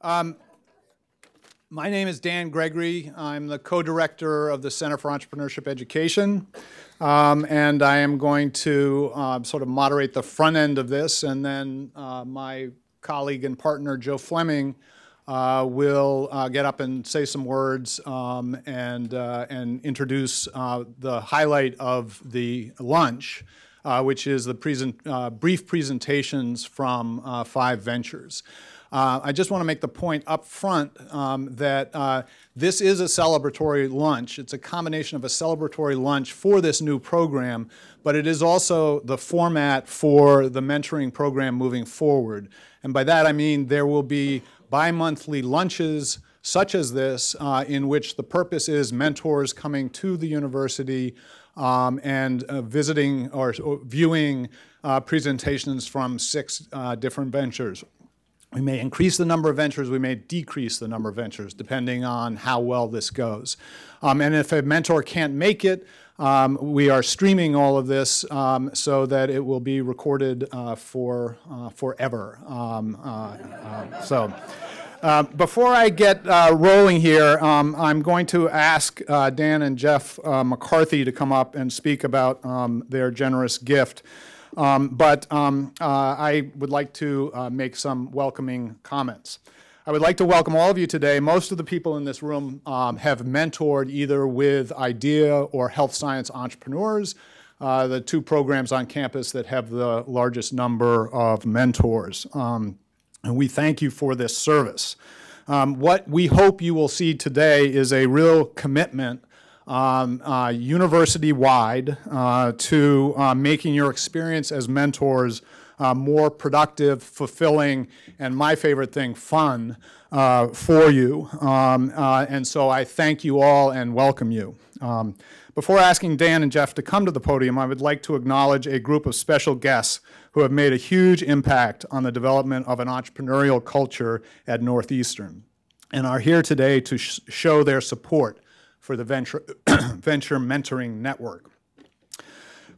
My name is Dan Gregory. I'm the co-director of the Center for Entrepreneurship Education, and I am going to sort of moderate the front end of this, and then my colleague and partner, Joe Fleming, will get up and say some words and introduce the highlight of the lunch, which is the brief presentations from 5 ventures. I just want to make the point up front that this is a celebratory lunch. It's a combination of a celebratory lunch for this new program, but it is also the format for the mentoring program moving forward. And by that I mean there will be bi-monthly lunches such as this in which the purpose is mentors coming to the university and visiting or viewing presentations from 6 different ventures. We may increase the number of ventures, we may decrease the number of ventures, depending on how well this goes. And if a mentor can't make it, we are streaming all of this so that it will be recorded forever. Before I get rolling here, I'm going to ask Dan and Jeff McCarthy to come up and speak about their generous gift. I would like to make some welcoming comments. I would like to welcome all of you today. Most of the people in this room have mentored either with IDEA or Health Science Entrepreneurs, the 2 programs on campus that have the largest number of mentors. And we thank you for this service. What we hope you will see today is a real commitment university-wide to making your experience as mentors more productive, fulfilling, and my favorite thing, fun for you. And so I thank you all and welcome you. Before asking Dan and Jeff to come to the podium, I would like to acknowledge a group of special guests who have made a huge impact on the development of an entrepreneurial culture at Northeastern and are here today to show their support for the Venture Mentoring Network.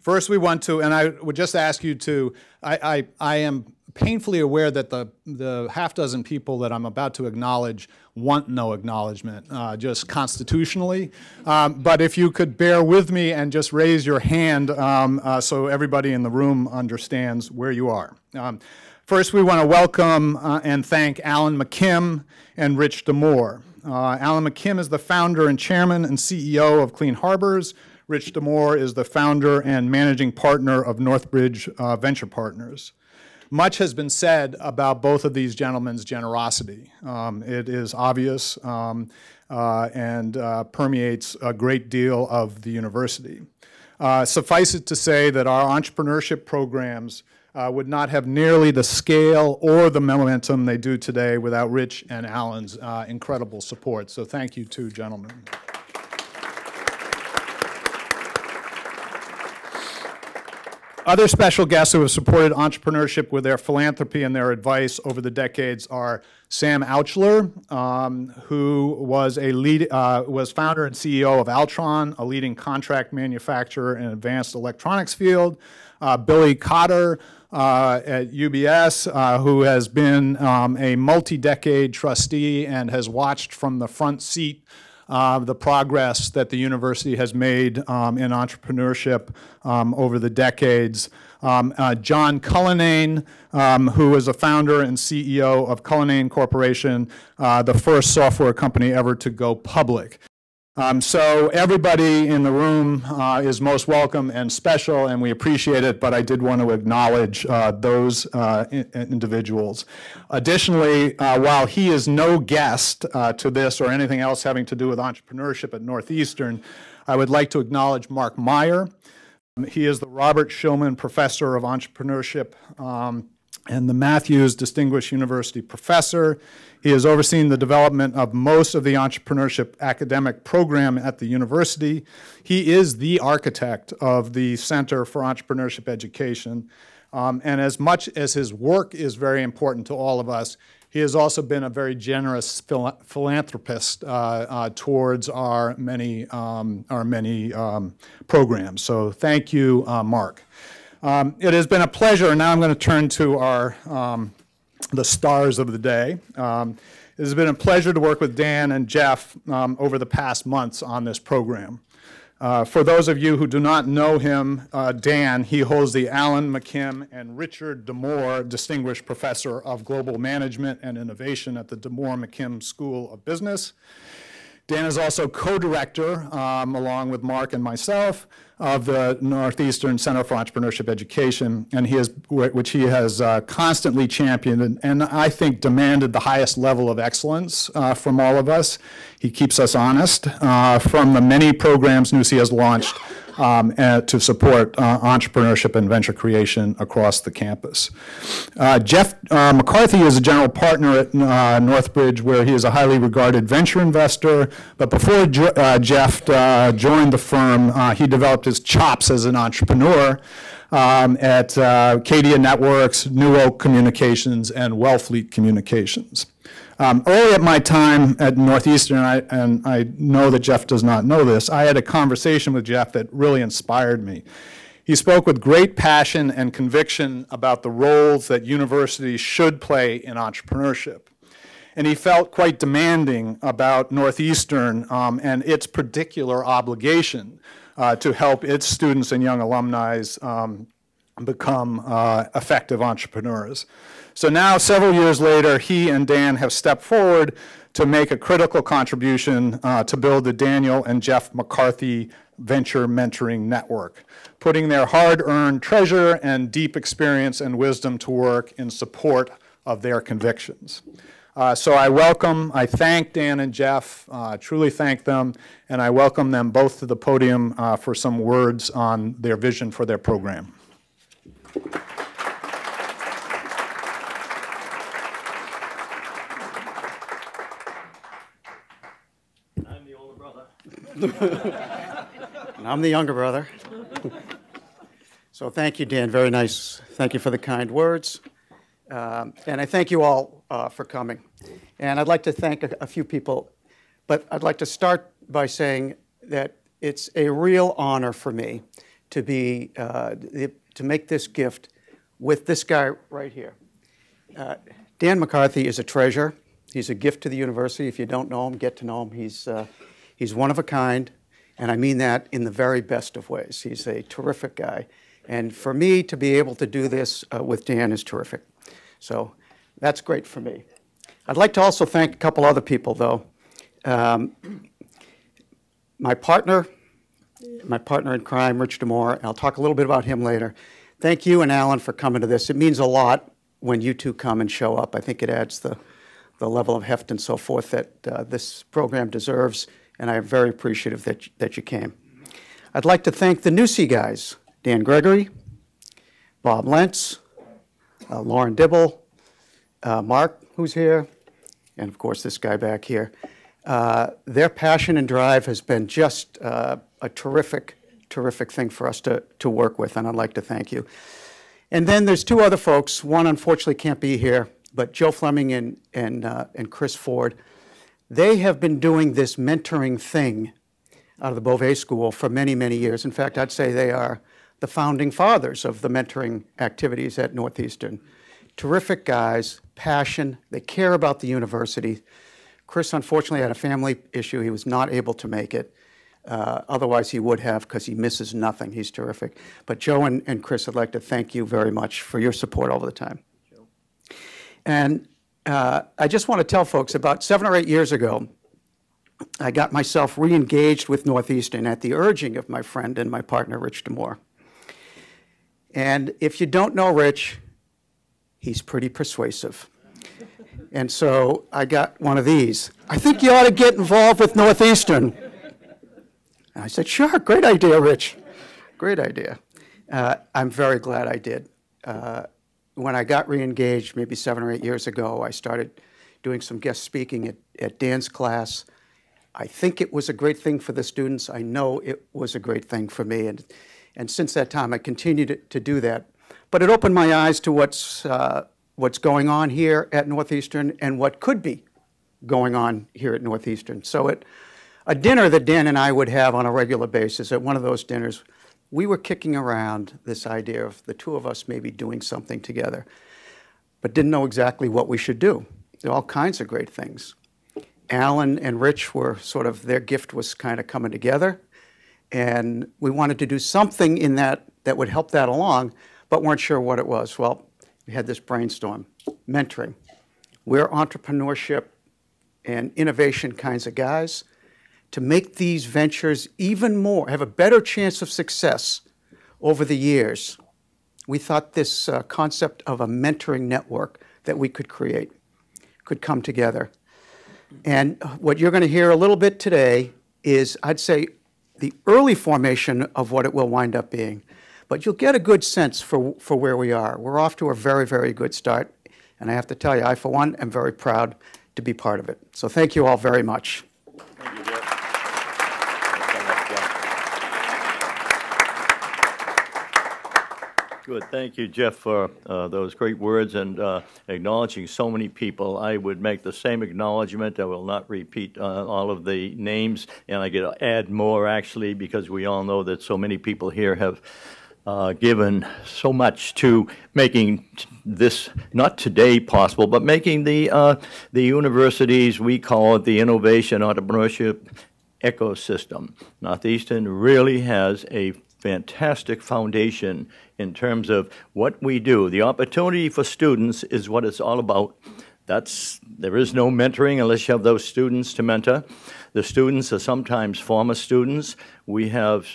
First, we want to, and I would just ask you to, I am painfully aware that the half-dozen people that I'm about to acknowledge want no acknowledgement, just constitutionally. But if you could bear with me and just raise your hand so everybody in the room understands where you are. First, we want to welcome and thank Alan McKim and Rich DeMoore. Alan McKim is the founder and chairman and CEO of Clean Harbors. Rich DeMoore is the founder and managing partner of Northbridge Venture Partners. Much has been said about both of these gentlemen's generosity. It is obvious and permeates a great deal of the university. Suffice it to say that our entrepreneurship programs would not have nearly the scale or the momentum they do today without Rich and Alan's incredible support. So thank you, 2 gentlemen. Other special guests who have supported entrepreneurship with their philanthropy and their advice over the decades are Sam Ouchler, who was was founder and CEO of Altron, a leading contract manufacturer in advanced electronics field. Billy Cotter at UBS, who has been a multi-decade trustee and has watched from the front seat the progress that the university has made in entrepreneurship over the decades. John Cullinane, who is a founder and CEO of Cullinane Corporation, the first software company ever to go public. So everybody in the room is most welcome and special, and we appreciate it, but I did want to acknowledge those individuals. Additionally, while he is no guest to this or anything else having to do with entrepreneurship at Northeastern, I would like to acknowledge Mark Meyer. He is the Robert Shulman Professor of Entrepreneurship and the Matthews Distinguished University Professor. He has overseen the development of most of the entrepreneurship academic program at the university. He is the architect of the Center for Entrepreneurship Education. And as much as his work is very important to all of us, he has also been a very generous philanthropist towards our many programs. So thank you, Mark. It has been a pleasure, and now I'm going to turn to our the stars of the day. It has been a pleasure to work with Dan and Jeff over the past months on this program. For those of you who do not know him, Dan, he holds the Alan McKim and Richard D'Amour Distinguished Professor of Global Management and Innovation at the D'Amour McKim School of Business. Dan is also co-director, along with Mark and myself, of the Northeastern Center for Entrepreneurship Education, and which he has constantly championed and I think demanded the highest level of excellence from all of us. He keeps us honest from the many programs NUSI has launched to support entrepreneurship and venture creation across the campus. Jeff McCarthy is a general partner at Northbridge, where he is a highly regarded venture investor. But before Jeff joined the firm, he developed his chops as an entrepreneur at Cadia Networks, New Oak Communications, and Wellfleet Communications. Early at my time at Northeastern, and I know that Jeff does not know this, I had a conversation with Jeff that really inspired me. He spoke with great passion and conviction about the roles that universities should play in entrepreneurship. And he felt quite demanding about Northeastern and its particular obligation to help its students and young alumni become effective entrepreneurs. So now, several years later, he and Dan have stepped forward to make a critical contribution to build the Daniel and Jeff McCarthy Venture Mentoring Network, putting their hard-earned treasure and deep experience and wisdom to work in support of their convictions. So I thank Dan and Jeff, truly thank them, and I welcome them both to the podium for some words on their vision for their program. I'm the older brother. And I'm the younger brother. So thank you, Dan. Very nice. Thank you for the kind words. And I thank you all for coming. And I'd like to thank a few people, but I'd like to start by saying that it's a real honor for me to make this gift with this guy right here. Dan McCarthy is a treasure. He's a gift to the university. If you don't know him, get to know him. He's one of a kind, and I mean that in the very best of ways. He's a terrific guy. And for me to be able to do this with Dan is terrific. So that's great for me. I'd like to also thank a couple other people, though. My partner in crime, Rich D'Amour, and I'll talk a little bit about him later. Thank you and Alan for coming to this. It means a lot when you two come and show up. I think it adds the level of heft and so forth that this program deserves, and I'm very appreciative that you came. I'd like to thank the NUSI guys, Dan Gregory, Bob Lentz, Lauren Dibble, Mark, who's here, and of course this guy back here. Their passion and drive has been just a terrific thing for us to work with, and I'd like to thank you. And then there's two other folks. One unfortunately can't be here, but Joe Fleming and Chris Ford. They have been doing this mentoring thing out of the Beauvais School for many, many years. In fact, I'd say they are the founding fathers of the mentoring activities at Northeastern. Terrific guys, passion, they care about the university. Chris unfortunately had a family issue. He was not able to make it. Otherwise he would have, because he misses nothing. He's terrific. But Joe and Chris, I'd like to thank you very much for your support all the time. And I just want to tell folks, about 7 or 8 years ago, I got myself re-engaged with Northeastern at the urging of my friend and my partner, Rich D'Amour. And if you don't know Rich, he's pretty persuasive. And so I got one of these. I think you ought to get involved with Northeastern. And I said, sure, great idea, Rich. Great idea. I'm very glad I did. When I got re-engaged maybe 7 or 8 years ago, I started doing some guest speaking at Dan's class. I think it was a great thing for the students. I know it was a great thing for me. And since that time, I continued to do that. But it opened my eyes to what's going on here at Northeastern and what could be going on here at Northeastern. So a dinner that Dan and I would have on a regular basis, at one of those dinners, we were kicking around this idea of the two of us maybe doing something together. but didn't know exactly what we should do. There are all kinds of great things. Alan and Rich were sort of, their gift was kind of coming together, and we wanted to do something in that would help that along, but weren't sure what it was. Well, we had this brainstorm, mentoring. We're entrepreneurship and innovation kinds of guys. To make these ventures even more, have a better chance of success over the years, we thought this concept of a mentoring network that we could create could come together. And what you're going to hear a little bit today is, I'd say, the early formation of what it will wind up being. But you'll get a good sense for where we are. We're off to a very, very good start. And I have to tell you, I, for one, am very proud to be part of it. So thank you all very much. Thank you, Jeff. Good. Thank you, Jeff, for those great words and acknowledging so many people. I would make the same acknowledgement. I will not repeat all of the names, and I get to add more, actually, because we all know that so many people here have given so much to making this, not today possible, but making the universities, we call it the innovation entrepreneurship ecosystem. Northeastern really has a fantastic foundation in terms of what we do. The opportunity for students is what it's all about. There is no mentoring unless you have those students to mentor. The students are sometimes former students. We have,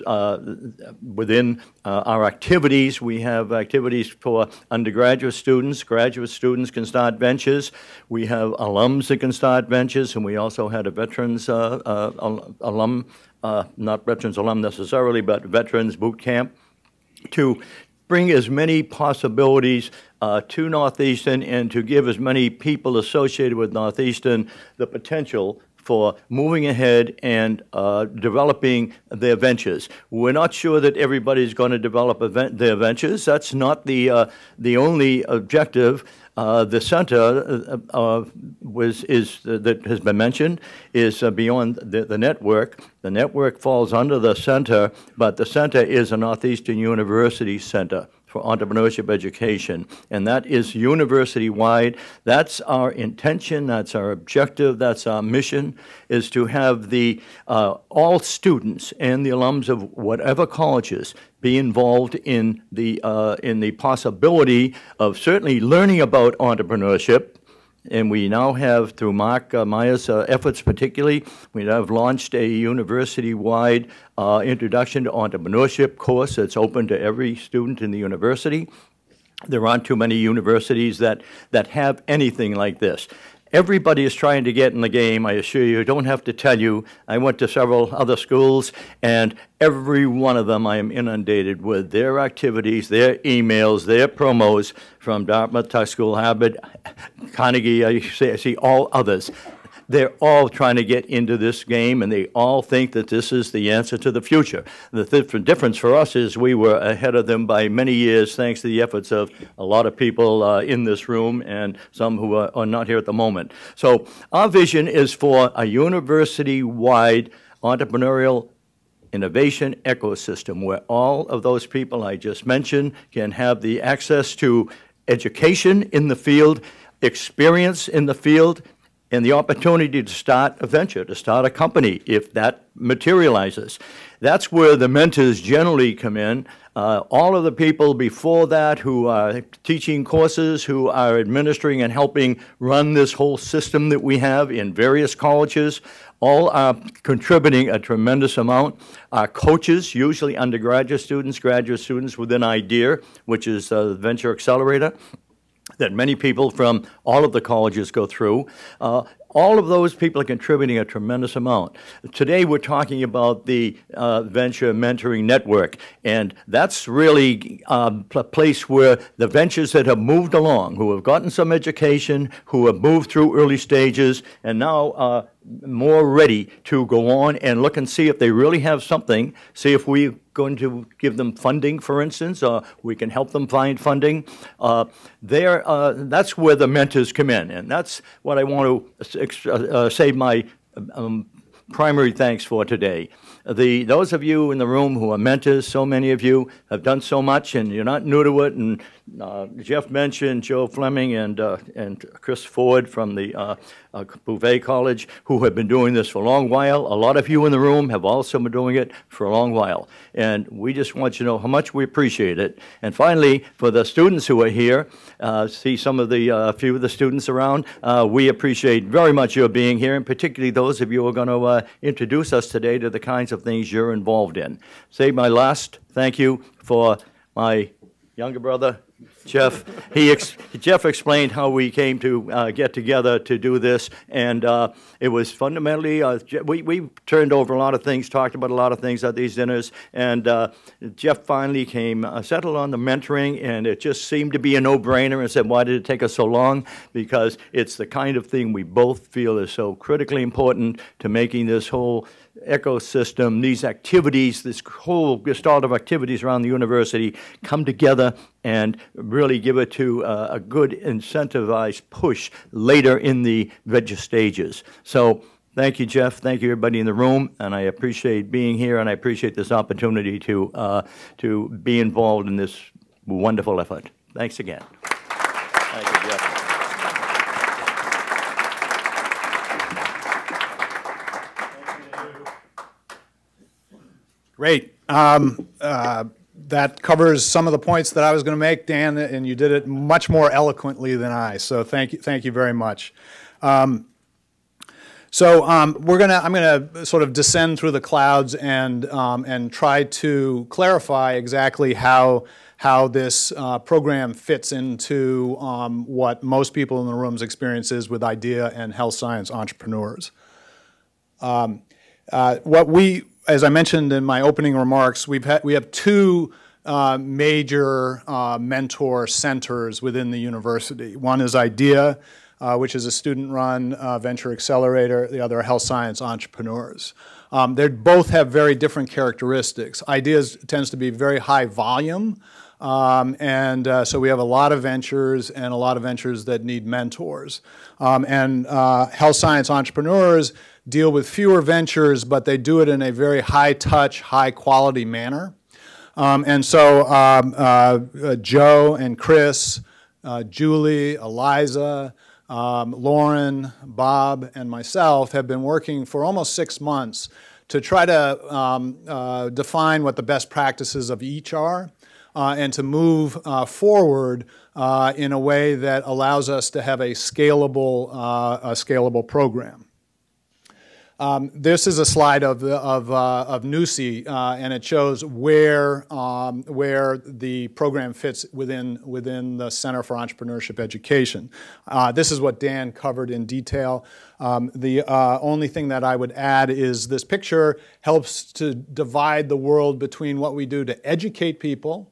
within our activities, we have activities for undergraduate students. Graduate students can start ventures. We have alums that can start ventures, and we also had a veterans alum, not veterans alum necessarily, but veterans boot camp, to bring as many possibilities to Northeastern and to give as many people associated with Northeastern the potential for moving ahead and developing their ventures. We're not sure that everybody's going to develop their ventures. That's not the only objective. The center that has been mentioned is beyond the network. The network falls under the center, but the center is a Northeastern University Center for Entrepreneurship Education, and that is university-wide. That's our intention, that's our objective, that's our mission, is to have the all students and the alums of whatever colleges be involved in the possibility of certainly learning about entrepreneurship. And we now have, through Mark Meyer's efforts particularly, we have launched a university-wide introduction to entrepreneurship course that's open to every student in the university. There aren't too many universities that have anything like this. Everybody is trying to get in the game, I assure you. I don't have to tell you. I went to several other schools, and every one of them I am inundated with their activities, their emails, their promos from Dartmouth, Tech School, Harvard, Carnegie, I see all others. They're all trying to get into this game, and they all think that this is the answer to the future. The difference for us is we were ahead of them by many years, thanks to the efforts of a lot of people in this room and some who are not here at the moment. So our vision is for a university-wide entrepreneurial innovation ecosystem where all of those people I just mentioned can have the access to education in the field, experience in the field, and the opportunity to start a venture, to start a company, if that materializes. That's where the mentors generally come in. All of the people before that who are teaching courses, who are administering and helping run this whole system that we have in various colleges, all are contributing a tremendous amount. Our coaches, usually undergraduate students, graduate students within IDEA, which is the Venture Accelerator, that many people from all of the colleges go through. All of those people are contributing a tremendous amount. Today we're talking about the Venture Mentoring Network, and that's really a place where the ventures that have moved along, who have gotten some education, who have moved through early stages, and now are more ready to go on and look and see if they really have something, see if we're going to give them funding, for instance, or we can help them find funding. That's where the mentors come in, and that's what I want to save my primary thanks for today. Those of you in the room who are mentors, so many of you have done so much, and you're not new to it. And Jeff mentioned Joe Fleming and Chris Ford from the Bouvet College, who have been doing this for a long while. A lot of you in the room have also been doing it for a long while, and we just want you to know how much we appreciate it. And finally, for the students who are here, see some of the few of the students around, we appreciate very much your being here, and particularly those of you who are going to introduce us today to the kinds of things you're involved in. Say my last thank you for my younger brother, Jeff. Jeff explained how we came to get together to do this, and it was fundamentally, we turned over a lot of things, talked about a lot of things at these dinners, and Jeff finally came settled on the mentoring, and it just seemed to be a no-brainer, and said, why did it take us so long? Because it's the kind of thing we both feel is so critically important to making this whole ecosystem, these activities, this whole gestalt of activities around the university come together and really give it to a good incentivized push later in the veg stages. So thank you, Jeff. Thank you, everybody in the room, and I appreciate being here, and I appreciate this opportunity to be involved in this wonderful effort. Thanks again. Thank you, Jeff. Great. That covers some of the points that I was going to make, Dan, and you did it much more eloquently than I. So thank you very much. I'm going to sort of descend through the clouds and try to clarify exactly how this program fits into what most people in the room's experience is with idea and health science entrepreneurs. As I mentioned in my opening remarks, we have two major mentor centers within the university. One is IDEA, which is a student-run venture accelerator. The other are health science entrepreneurs. They both have very different characteristics. IDEA tends to be very high volume, so we have a lot of ventures and a lot of ventures that need mentors. Health science entrepreneurs deal with fewer ventures, but they do it in a very high-touch, high-quality manner. Joe and Chris, Julie, Eliza, Lauren, Bob, and myself have been working for almost 6 months to try to define what the best practices of each are and to move forward in a way that allows us to have a scalable program. This is a slide of NUSI, and it shows where the program fits within the Center for Entrepreneurship Education. This is what Dan covered in detail. The only thing that I would add is this picture helps to divide the world between what we do to educate people,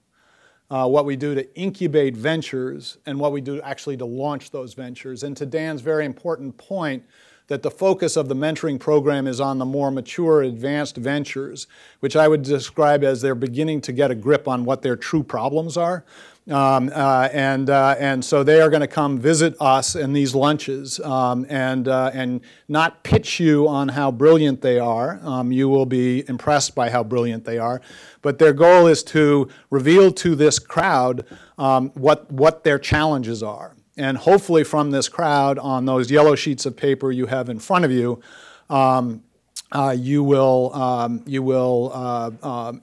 what we do to incubate ventures, and what we do actually to launch those ventures. And to Dan's very important point, that the focus of the mentoring program is on the more mature, advanced ventures, which I would describe as they're beginning to get a grip on what their true problems are. And so they are going to come visit us in these lunches and not pitch you on how brilliant they are. You will be impressed by how brilliant they are. But their goal is to reveal to this crowd what their challenges are. And hopefully from this crowd, on those yellow sheets of paper you have in front of you, you will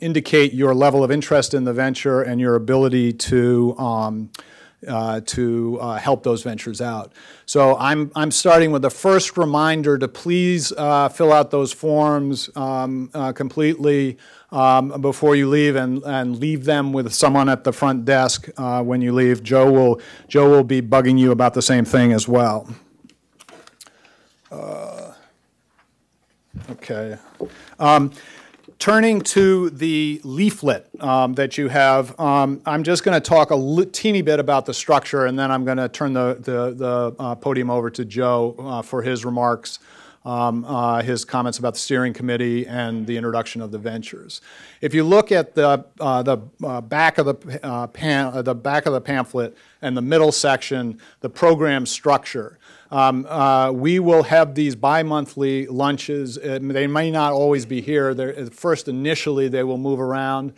indicate your level of interest in the venture and your ability to help those ventures out. So I'm starting with the first reminder to please fill out those forms completely before you leave, and leave them with someone at the front desk when you leave. Joe will be bugging you about the same thing as well. Okay. Turning to the leaflet that you have, I'm just going to talk a teeny bit about the structure, and then I'm going to turn the podium over to Joe for his remarks, his comments about the steering committee and the introduction of the ventures. If you look at the back of the pamphlet and the middle section, the program structure. We will have these bi-monthly lunches. They may not always be here. First, initially, they will move around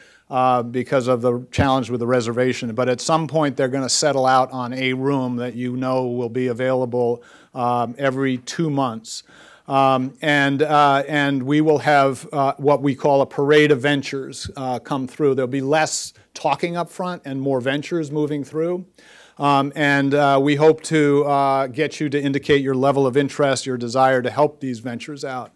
because of the challenge with the reservation. But at some point, they're going to settle out on a room that you know will be available every 2 months. And we will have what we call a parade of ventures come through. There'll be less talking up front and more ventures moving through. We hope to get you to indicate your level of interest, your desire to help these ventures out.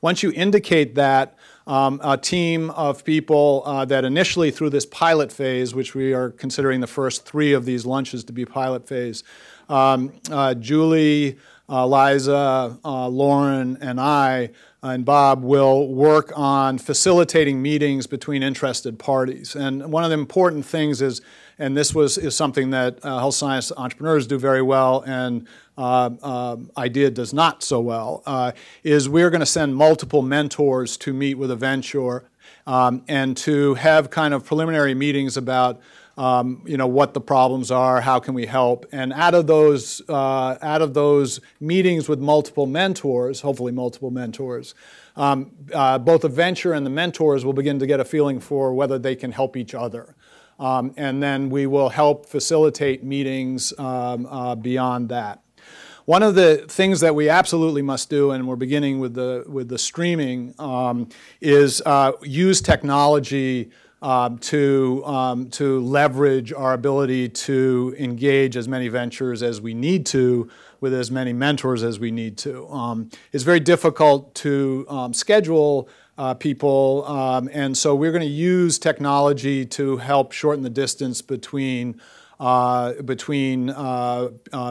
Once you indicate that, a team of people that initially through this pilot phase, which we are considering the first 3 of these lunches to be pilot phase, Julie, Liza, Lauren, and I and Bob will work on facilitating meetings between interested parties. And one of the important things is, and this is something that health science entrepreneurs do very well and IDEA does not so well, is we're going to send multiple mentors to meet with a venture and to have kind of preliminary meetings about what the problems are, how can we help, and out of those meetings with multiple mentors, hopefully multiple mentors, both the venture and the mentors will begin to get a feeling for whether they can help each other. And then we will help facilitate meetings beyond that. One of the things that we absolutely must do, and we're beginning with the streaming, is use technology to leverage our ability to engage as many ventures as we need to with as many mentors as we need to. It's very difficult to schedule people, and so we're going to use technology to help shorten the distance between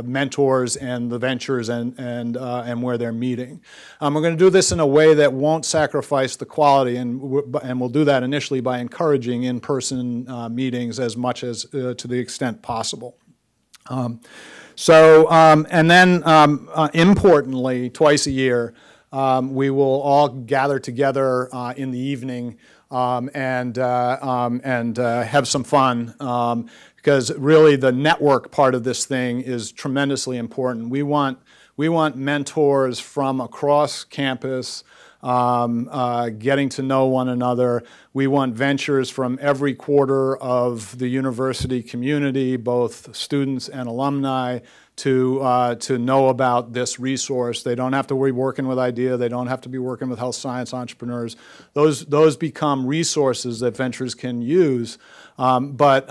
mentors and the ventures and where they're meeting. We're going to do this in a way that won't sacrifice the quality, and we'll do that initially by encouraging in-person meetings as much as to the extent possible. And then importantly, twice a year, we will all gather together in the evening and have some fun. Because really the network part of this thing is tremendously important. We want mentors from across campus getting to know one another. We want ventures from every quarter of the university community, both students and alumni, to know about this resource. They don't have to be working with IDEA. They don't have to be working with health science entrepreneurs. Those become resources that ventures can use, but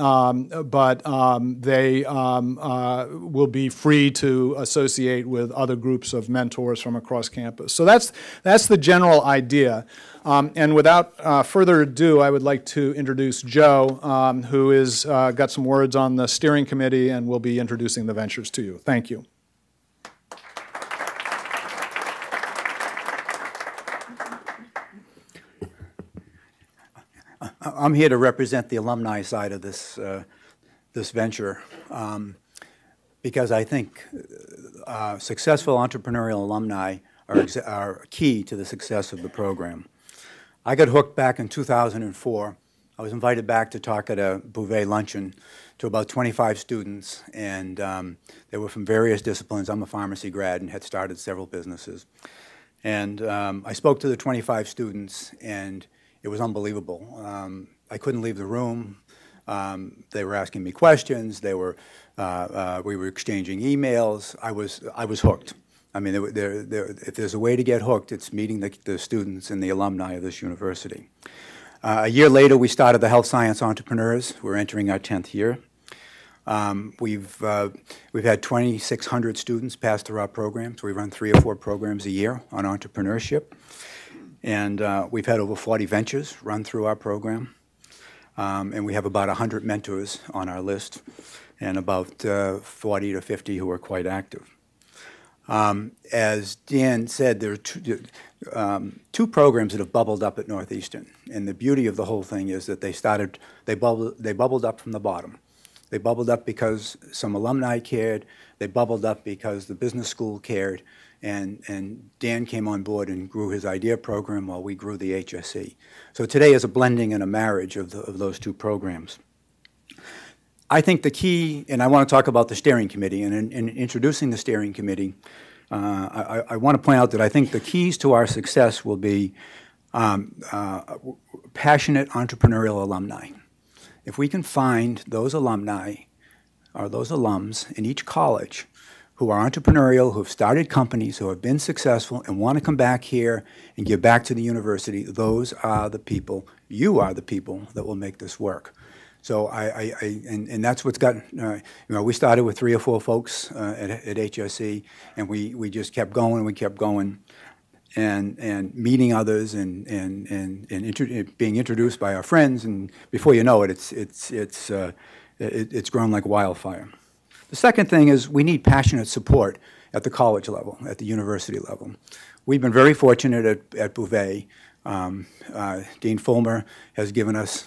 they will be free to associate with other groups of mentors from across campus. So that's the general idea. And without further ado, I would like to introduce Joe, who is got some words on the steering committee and will be introducing the ventures to you. Thank you. I'm here to represent the alumni side of this venture because I think successful entrepreneurial alumni are key to the success of the program. I got hooked back in 2004. I was invited back to talk at a buffet luncheon to about 25 students, and they were from various disciplines. I'm a pharmacy grad and had started several businesses. And I spoke to the 25 students, and it was unbelievable. I couldn't leave the room. They were asking me questions. We were exchanging emails. I was hooked. I mean, if there's a way to get hooked, it's meeting the students and the alumni of this university. A year later, we started the Health Science Entrepreneurs. We're entering our 10th year. We've had 2,600 students pass through our programs. We run 3 or 4 programs a year on entrepreneurship. And we've had over 40 ventures run through our program. And we have about 100 mentors on our list and about 40 to 50 who are quite active. As Dan said, there are 2 programs that have bubbled up at Northeastern. And the beauty of the whole thing is that they bubbled up from the bottom. They bubbled up because some alumni cared. They bubbled up because the business school cared. And Dan came on board and grew his IDEA program while we grew the HSE. So today is a blending and a marriage of those 2 programs. I think the key, and I want to talk about the steering committee, and in introducing the steering committee, I want to point out that I think the keys to our success will be passionate entrepreneurial alumni. If we can find those alumni or those alums in each college who are entrepreneurial, who have started companies, who have been successful and want to come back here and give back to the university, those are the people, you are the people that will make this work. So and that's what's got, we started with 3 or 4 folks at HSE, and we just kept going, and meeting others and being introduced by our friends, and before you know it, it's grown like wildfire. The second thing is we need passionate support at the college level, at the university level. We've been very fortunate at Bouvet. Dean Fulmer has given us,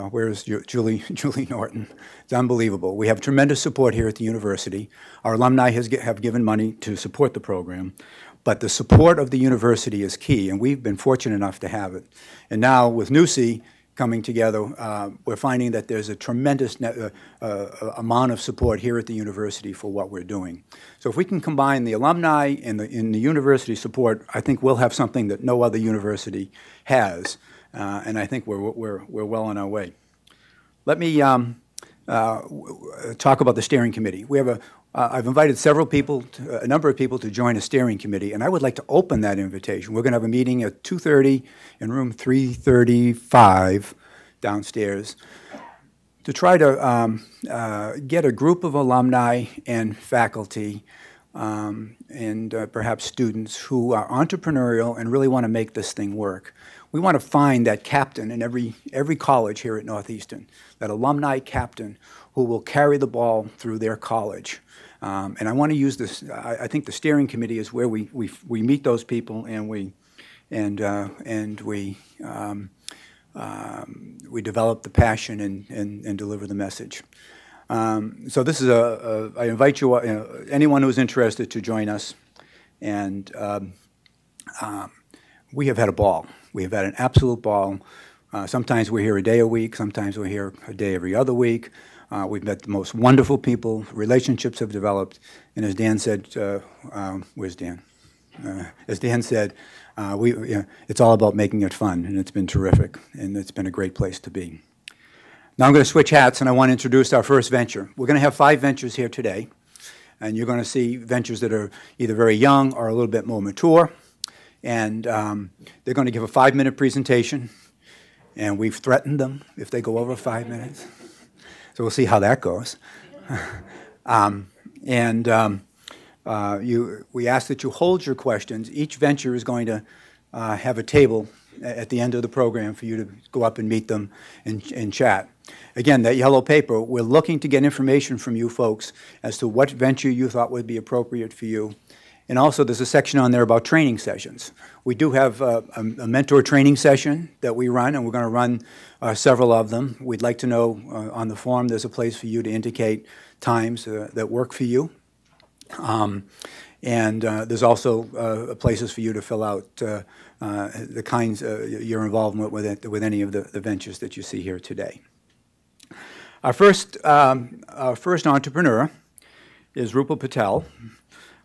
where's Julie Norton? It's unbelievable. We have tremendous support here at the university. Our alumni have given money to support the program, but the support of the university is key, and we've been fortunate enough to have it. And now with NUSI coming together, we're finding that there's a tremendous amount of support here at the university for what we're doing. So if we can combine the alumni and the university support, I think we'll have something that no other university has, and I think we're well on our way. Let me talk about the steering committee. We have I've invited a number of people to join a steering committee, and I would like to open that invitation. We're going to have a meeting at 2:30 in room 335 downstairs to try to get a group of alumni and faculty and perhaps students who are entrepreneurial and really want to make this thing work. We want to find that captain in every college here at Northeastern, that alumni captain who will carry the ball through their college. And I want to use this. I think the steering committee is where we meet those people and we develop the passion and deliver the message. So this is I invite you, anyone who's interested, to join us. And we have had a ball. We have had an absolute ball. Sometimes we're here a day a week. Sometimes we're here a day every other week. We've met the most wonderful people. Relationships have developed. And as Dan said, where's Dan? As Dan said, it's all about making it fun, and it's been terrific, and it's been a great place to be. Now I'm going to switch hats, and I want to introduce our first venture. We're going to have 5 ventures here today, and you're going to see ventures that are either very young or a little bit more mature, and they're going to give a 5-minute presentation, and we've threatened them if they go over 5 minutes. So we'll see how that goes. We ask that you hold your questions. Each venture is going to have a table at the end of the program for you to go up and meet them and chat. Again, that yellow paper, we're looking to get information from you folks as to what venture you thought would be appropriate for you. And also there's a section on there about training sessions. We do have a mentor training session that we run, and we're going to run several of them. We'd like to know on the form there's a place for you to indicate times that work for you. There's also places for you to fill out the kinds your involvement with any of the ventures that you see here today. Our first entrepreneur is Rupal Patel.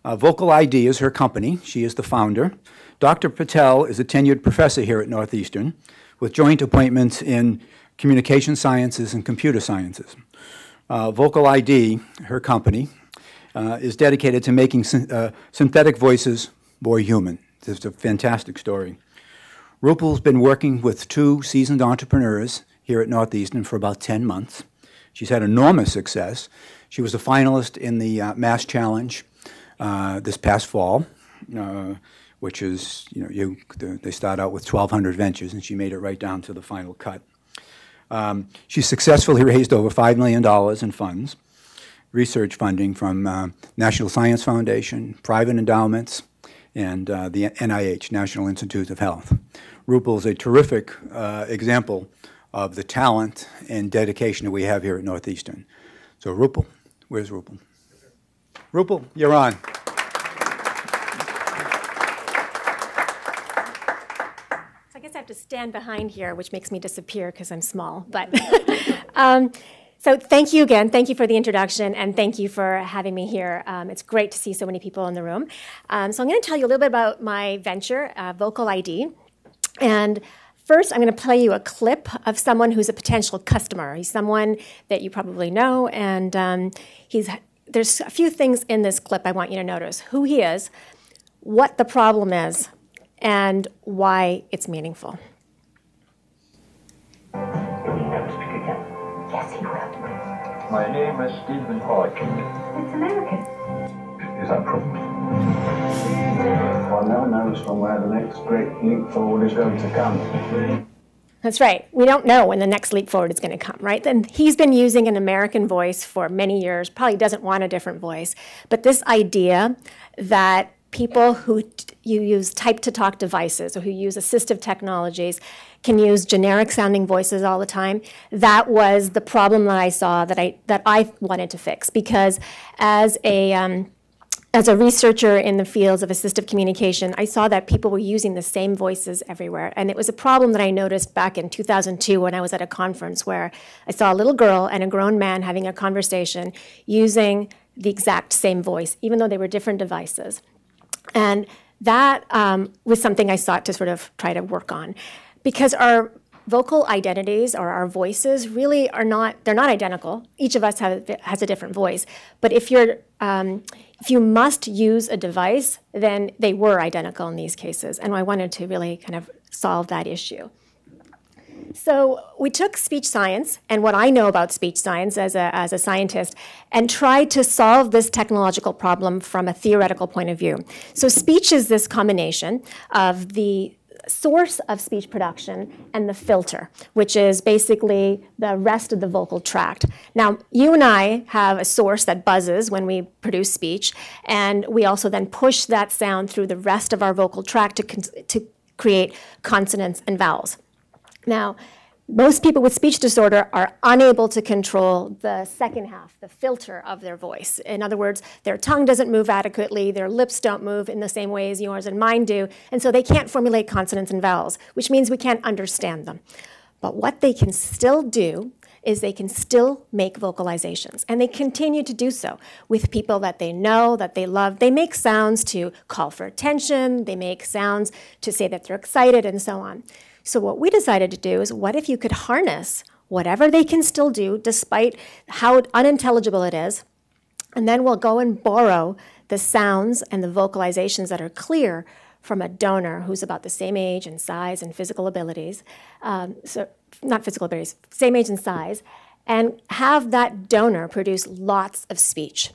VocaliD is her company. She is the founder. Dr. Patel is a tenured professor here at Northeastern with joint appointments in communication sciences and computer sciences. VocaliD, her company, is dedicated to making synthetic voices more human. It's a fantastic story. Rupal's been working with 2 seasoned entrepreneurs here at Northeastern for about 10 months. She's had enormous success. She was a finalist in the Mass Challenge this past fall, which is, they start out with 1,200 ventures, and she made it right down to the final cut. She successfully raised over $5 million in funds, research funding from National Science Foundation, private endowments, and the NIH, National Institutes of Health. Rupal is a terrific example of the talent and dedication that we have here at Northeastern. So Rupal, where's Rupal? Rupal, you're on. So I guess I have to stand behind here, which makes me disappear because I'm small. But So thank you again. Thank you for the introduction, and thank you for having me here. It's great to see so many people in the room. So I'm going to tell you a little bit about my venture, VocaliD. And first, I'm going to play you a clip of someone who's a potential customer. He's someone that you probably know, and there's a few things in this clip I want you to notice. Who he is, what the problem is, and why it's meaningful. Yes, he will. My name is Stephen Hawking. It's American. Is that a problem? One never knows from where the next great leap forward is going to come. That's right. We don't know when the next leap forward is going to come, right? And he's been using an American voice for many years, probably doesn't want a different voice. But this idea that people who use type-to-talk devices or who use assistive technologies can use generic-sounding voices all the time, that was the problem that I saw that I wanted to fix. Because as a researcher in the fields of assistive communication, I saw that people were using the same voices everywhere. And it was a problem that I noticed back in 2002 when I was at a conference where I saw a little girl and a grown man having a conversation using the exact same voice, even though they were different devices. And that was something I sought to sort of try to work on. Because our vocal identities or our voices really they're not identical. Each of us has a different voice. But if you must use a device, then they were identical in these cases. And I wanted to really kind of solve that issue. So we took speech science and what I know about speech science as a scientist and tried to solve this technological problem from a theoretical point of view. So speech is this combination of the source of speech production and the filter, which is basically the rest of the vocal tract. Now, you and I have a source that buzzes when we produce speech, and we also then push that sound through the rest of our vocal tract to create consonants and vowels. Now, most people with speech disorder are unable to control the second half, the filter of their voice. In other words, their tongue doesn't move adequately, their lips don't move in the same way as yours and mine do, and so they can't formulate consonants and vowels, which means we can't understand them. But what they can still do is they can still make vocalizations, and they continue to do so with people that they know, that they love. They make sounds to call for attention, they make sounds to say that they're excited, and so on. So what we decided to do is, what if you could harness whatever they can still do, despite how unintelligible it is, and then we'll go and borrow the sounds and the vocalizations that are clear from a donor who's about the same age and size and physical abilities, so not physical abilities, same age and size, and have that donor produce lots of speech.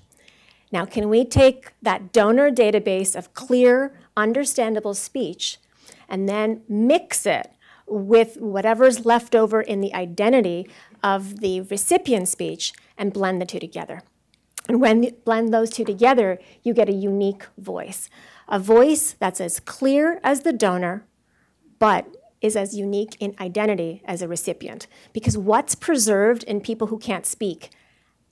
Now, can we take that donor database of clear, understandable speech and then mix it with whatever's left over in the identity of the recipient speech and blend the two together? And when you blend those two together, you get a unique voice. A voice that's as clear as the donor, but is as unique in identity as a recipient. Because what's preserved in people who can't speak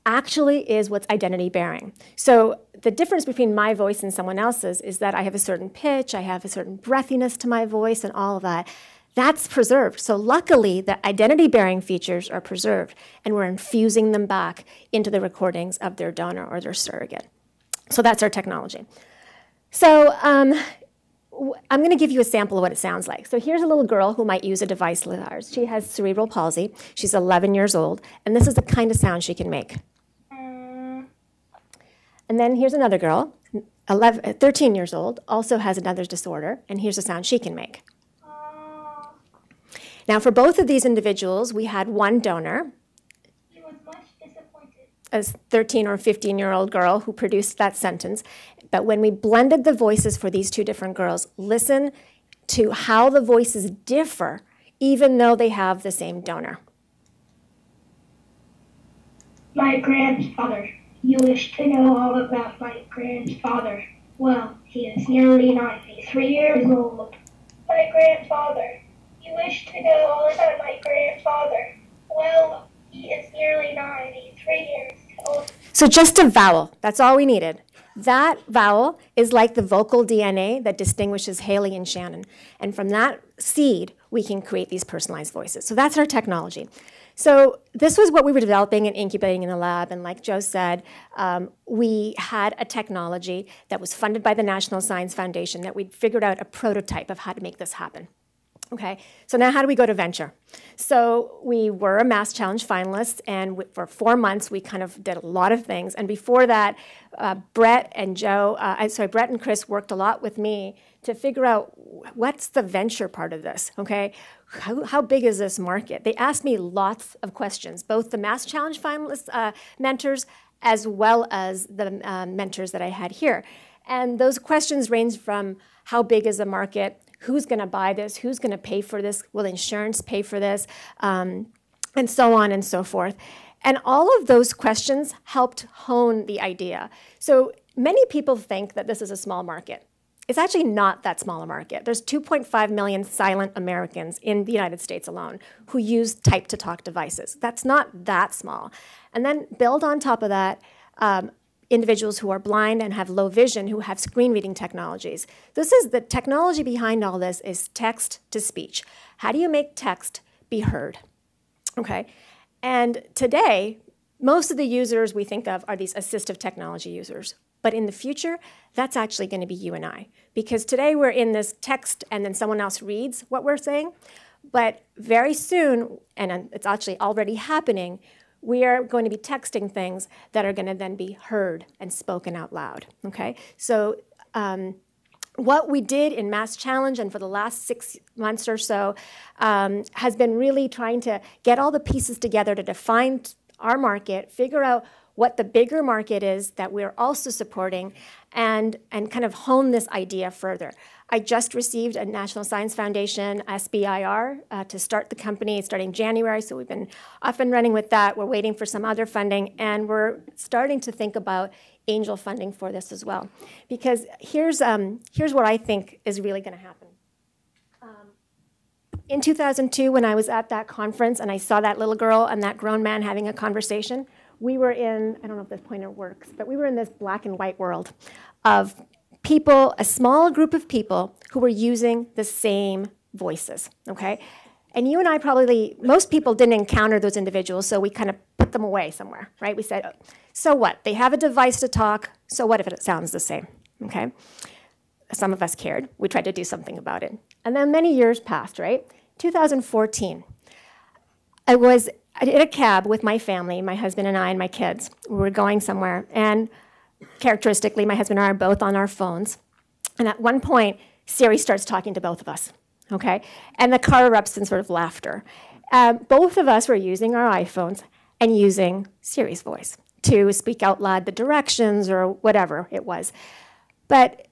actually is what's identity bearing. So the difference between my voice and someone else's is that I have a certain pitch, I have a certain breathiness to my voice and all of that. That's preserved. So luckily, the identity-bearing features are preserved, and we're infusing them back into the recordings of their donor or their surrogate. So that's our technology. So I'm going to give you a sample of what it sounds like. So here's a little girl who might use a device like ours. She has cerebral palsy. She's 11 years old, and this is the kind of sound she can make. And then here's another girl, 13 years old, also has another disorder, and here's the sound she can make. Now, for both of these individuals, we had one donor, He was much disappointed. a 13 or 15-year-old girl who produced that sentence. But when we blended the voices for these two different girls, listen to how the voices differ, even though they have the same donor. My grandfather. You wish to know all about my grandfather. Well, he is nearly 93 years old. My grandfather. You wish to know all about my grandfather. Well, he is nearly 93 years old. So just a vowel, that's all we needed. That vowel is like the vocal DNA that distinguishes Haley and Shannon. And from that seed, we can create these personalized voices. So that's our technology. So this was what we were developing and incubating in the lab. And like Joe said, we had a technology that was funded by the National Science Foundation that we'd figured out a prototype of how to make this happen. Okay, so now how do we go to venture? So we were a Mass Challenge finalist, and for 4 months we kind of did a lot of things. And before that, Brett and Chris worked a lot with me to figure out what's the venture part of this, okay? How big is this market? They asked me lots of questions, both the Mass Challenge finalist mentors as well as the mentors that I had here. And those questions range from how big is the market, who's going to buy this, who's going to pay for this, will insurance pay for this, and so on and so forth. And all of those questions helped hone the idea. So many people think that this is a small market. It's actually not that small a market. There's 2.5 million silent Americans in the United States alone who use type-to-talk devices. That's not that small. And then build on top of that, individuals who are blind and have low vision who have screen reading technologies. This is the technology behind all this is text to speech. How do you make text be heard? Okay, and today, most of the users we think of are these assistive technology users. But in the future, that's actually going to be you and I. Because today we're in this text and then someone else reads what we're saying. But very soon, and it's actually already happening, we are going to be texting things that are going to then be heard and spoken out loud, okay? So what we did in Mass Challenge and for the last 6 months or so has been really trying to get all the pieces together to define our market, figure out what the bigger market is that we're also supporting, and kind of hone this idea further. I just received a National Science Foundation SBIR to start the company starting January, so we've been off and running with that. We're waiting for some other funding, and we're starting to think about angel funding for this as well. Because here's what I think is really going to happen. In 2002, when I was at that conference and I saw that little girl and that grown man having a conversation, we were in, I don't know if this pointer works, but we were in this black and white world of people, a small group of people who were using the same voices, okay? And you and I probably, most people didn't encounter those individuals, so we kind of put them away somewhere, right? We said, so what? They have a device to talk, so what if it sounds the same, okay? Some of us cared. We tried to do something about it. And then many years passed, right? 2014, I was in a cab with my family, my husband and I and my kids. We were going somewhere, and characteristically, my husband and I are both on our phones. And at one point, Siri starts talking to both of us, okay? And the car erupts in sort of laughter. Both of us were using our iPhones and using Siri's voice to speak out loud the directions or whatever it was. But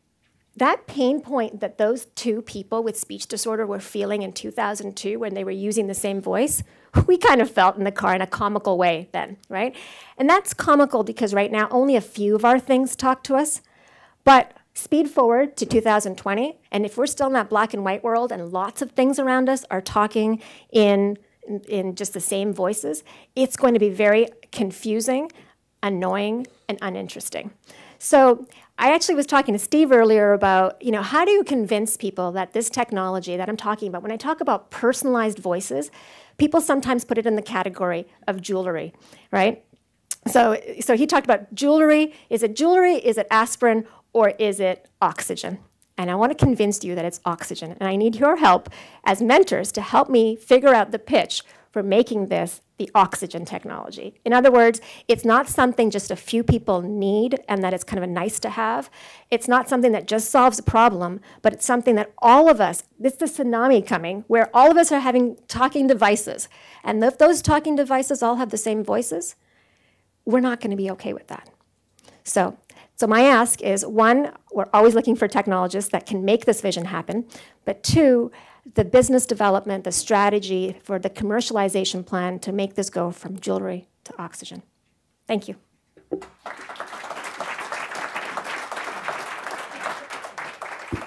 that pain point that those two people with speech disorder were feeling in 2002 when they were using the same voice, we kind of felt in the car in a comical way then, right? And that's comical because right now only a few of our things talk to us. But speed forward to 2020, and if we're still in that black and white world and lots of things around us are talking in just the same voices, it's going to be very confusing, annoying, and uninteresting. So I actually was talking to Steve earlier about, how do you convince people that this technology that I'm talking about, when I talk about personalized voices, people sometimes put it in the category of jewelry, right? So he talked about jewelry. Is it jewelry, is it aspirin, or is it oxygen? And I want to convince you that it's oxygen. And I need your help as mentors to help me figure out the pitch for making this the oxygen technology. In other words, it's not something just a few people need and that it's kind of a nice to have. It's not something that just solves a problem, but it's something that all of us, this is the tsunami coming, where all of us are having talking devices. And if those talking devices all have the same voices, we're not going to be okay with that. So my ask is, one, we're always looking for technologists that can make this vision happen, but two, the business development, the strategy for the commercialization plan to make this go from jewelry to oxygen. Thank you.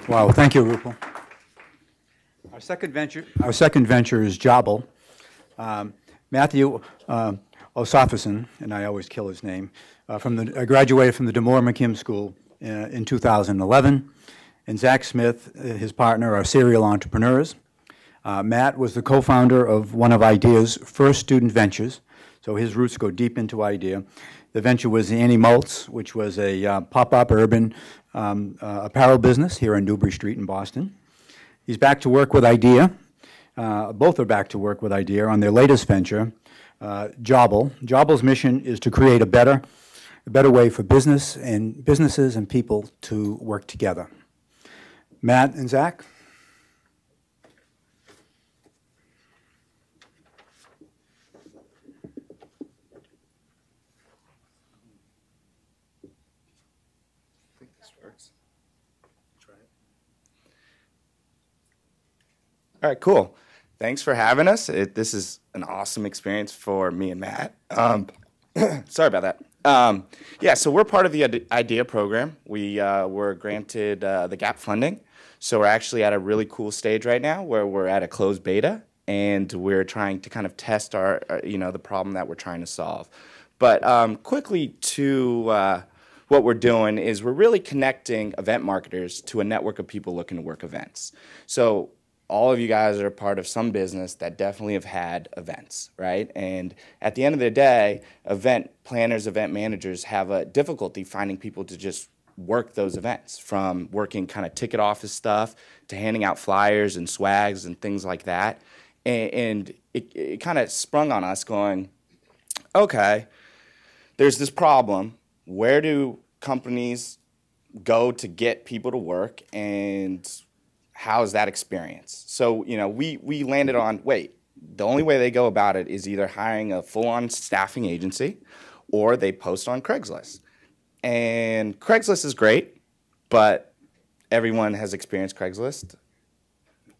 Wow, thank you, Rupal. Our second venture is Jobble. Matthew Osofisan, and I always kill his name, graduated from the McKim School in 2011. And Zack Smith, his partner, are serial entrepreneurs. Matt was the co-founder of one of IDEA's first student ventures, so his roots go deep into IDEA. The venture was Annie Maltz, which was a pop-up urban apparel business here on Newbury Street in Boston. He's back to work with IDEA. Both are back to work with IDEA on their latest venture, Jobble. Jobble's mission is to create a better way for businesses and people to work together. Matt and Zack. All right, cool. Thanks for having us. This is an awesome experience for me and Matt. Sorry about that. Yeah, so we're part of the IDEA program. We were granted the GAP funding. So we're actually at a really cool stage right now where we're at a closed beta, and we're trying to kind of test the problem that we're trying to solve. But quickly to what we're doing is we're really connecting event marketers to a network of people looking to work events. So all of you guys are part of some business that definitely have had events, right? And at the end of the day, event planners, event managers have a difficulty finding people to just work those events, from working kind of ticket office stuff to handing out flyers and swags and things like that. And it kind of sprung on us going, okay, there's this problem. Where do companies go to get people to work, and how's that experience? So, we landed on, wait, the only way they go about it is either hiring a full-on staffing agency or they post on Craigslist. And Craigslist is great, but everyone has experienced Craigslist.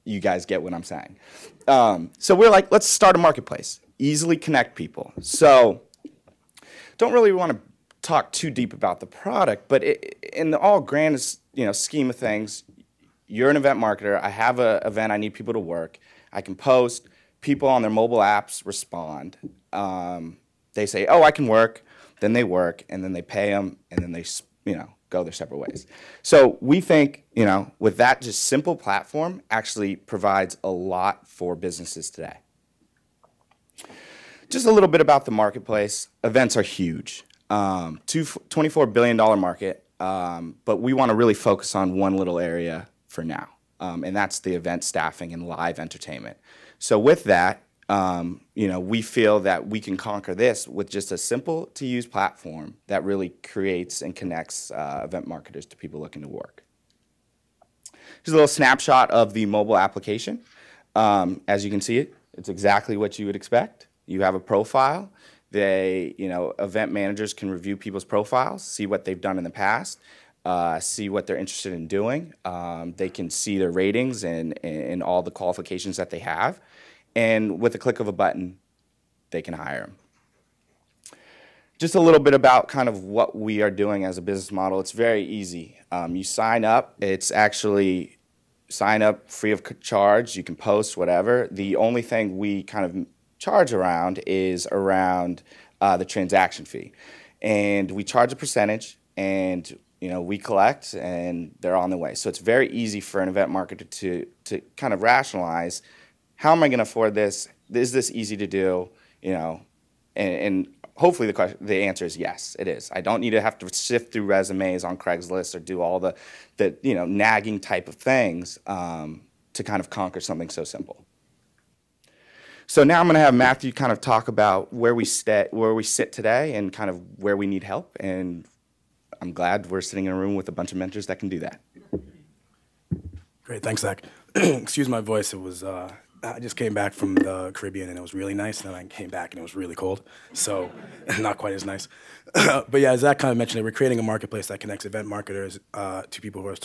You guys get what I'm saying. So we're like, let's start a marketplace, easily connect people. So don't really want to talk too deep about the product, but in the all grand scheme of things, you're an event marketer. I have an event I need people to work. I can post. People on their mobile apps respond. They say, oh, I can work. Then they work, and then they pay them, and then they go their separate ways. So we think with that just simple platform actually provides a lot for businesses today. Just a little bit about the marketplace. Events are huge. $24 billion market, but we want to really focus on one little area for now, and that's the event staffing and live entertainment. So with that, we feel that we can conquer this with just a simple-to-use platform that really creates and connects event marketers to people looking to work. Here's a little snapshot of the mobile application. As you can see, it's exactly what you would expect. You have a profile. Event managers can review people's profiles, see what they've done in the past, see what they're interested in doing. They can see their ratings and all the qualifications that they have. And with a click of a button, they can hire them. Just a little bit about kind of what we are doing as a business model. It's very easy. You sign up. It's actually sign up free of charge. You can post whatever. The only thing we kind of charge around is around the transaction fee. And we charge a percentage, and we collect, and they're on their way. So it's very easy for an event marketer to kind of rationalize, how am I going to afford this? Is this easy to do? And hopefully the answer is yes, it is. I don't need to have to sift through resumes on Craigslist or do all the nagging type of things to kind of conquer something so simple. So now I'm going to have Matthew kind of talk about where we sit today and kind of where we need help. And I'm glad we're sitting in a room with a bunch of mentors that can do that. Great, thanks, Zack. Excuse my voice. It was I just came back from the Caribbean, and it was really nice. And then I came back, and it was really cold, so not quite as nice. But yeah, as Zack kind of mentioned, we're creating a marketplace that connects event marketers to people who are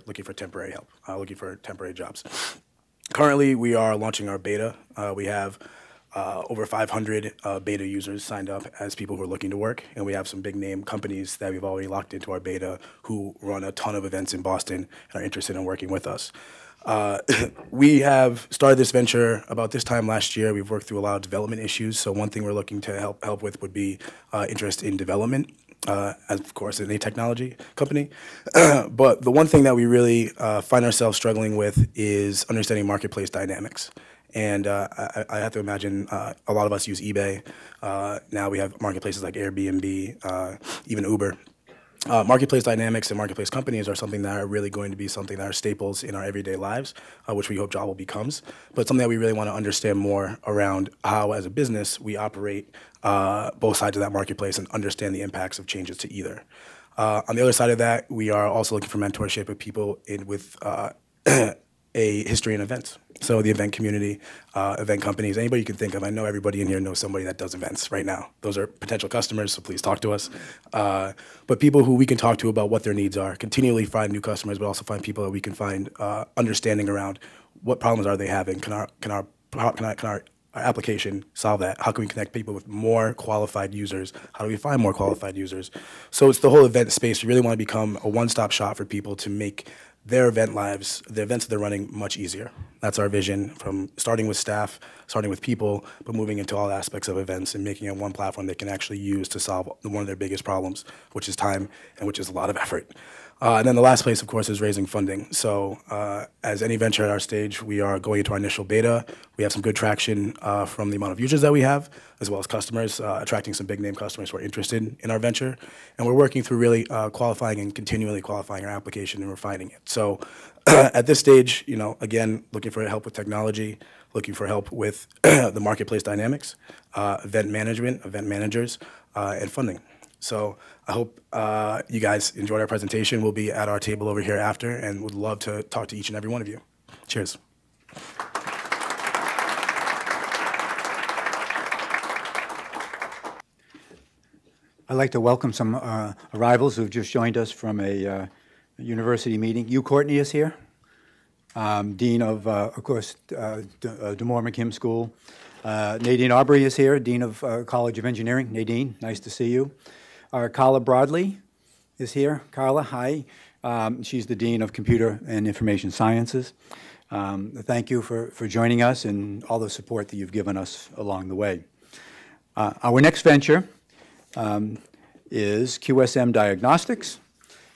looking for temporary help, looking for temporary jobs. Currently, we are launching our beta. We have over 500 beta users signed up as people who are looking to work, and we have some big name companies that we've already locked into our beta who run a ton of events in Boston and are interested in working with us. We have started this venture about this time last year. We've worked through a lot of development issues, so one thing we're looking to help with would be interest in development. as of course in a technology company. But the one thing that we really find ourselves struggling with is understanding marketplace dynamics. And I have to imagine a lot of us use eBay. Now we have marketplaces like Airbnb, even Uber. Marketplace dynamics and marketplace companies are something that are really going to be something that are staples in our everyday lives, which we hope Jobble becomes, but something that we really want to understand more around how, as a business, we operate both sides of that marketplace and understand the impacts of changes to either. On the other side of that, we are also looking for mentorship of people with a history in events. So the event community, event companies, anybody you can think of. I know everybody in here knows somebody that does events right now. Those are potential customers, so please talk to us. But people who we can talk to about what their needs are, continually find new customers, but also find people that we can find understanding around what problems are they having. Can our application solve that? How can we connect people with more qualified users? How do we find more qualified users? So it's the whole event space. We really want to become a one-stop shop for people to make their event lives, the events that they're running, much easier. That's our vision, from starting with staff, starting with people, but moving into all aspects of events and making it one platform they can actually use to solve one of their biggest problems, which is time and which is a lot of effort. And then the last place, of course, is raising funding. So as any venture at our stage, we are going into our initial beta. We have some good traction from the amount of users that we have, as well as customers, attracting some big name customers who are interested in our venture. And we're working through really qualifying and continually qualifying our application and refining it. So at this stage, you know, again, looking for help with technology, looking for help with the marketplace dynamics, event management, event managers, and funding. So I hope you guys enjoyed our presentation. We'll be at our table over here after and would love to talk to each and every one of you. Cheers. I'd like to welcome some arrivals who've just joined us from a university meeting. Hugh Courtney is here, Dean of course, D'Amour McKim School. Nadine Aubrey is here, Dean of College of Engineering. Nadine, nice to see you. Carla Broadley is here. Carla, hi. She's the Dean of Computer and Information Sciences. Thank you for joining us and all the support that you've given us along the way. Our next venture is QSM Diagnostics.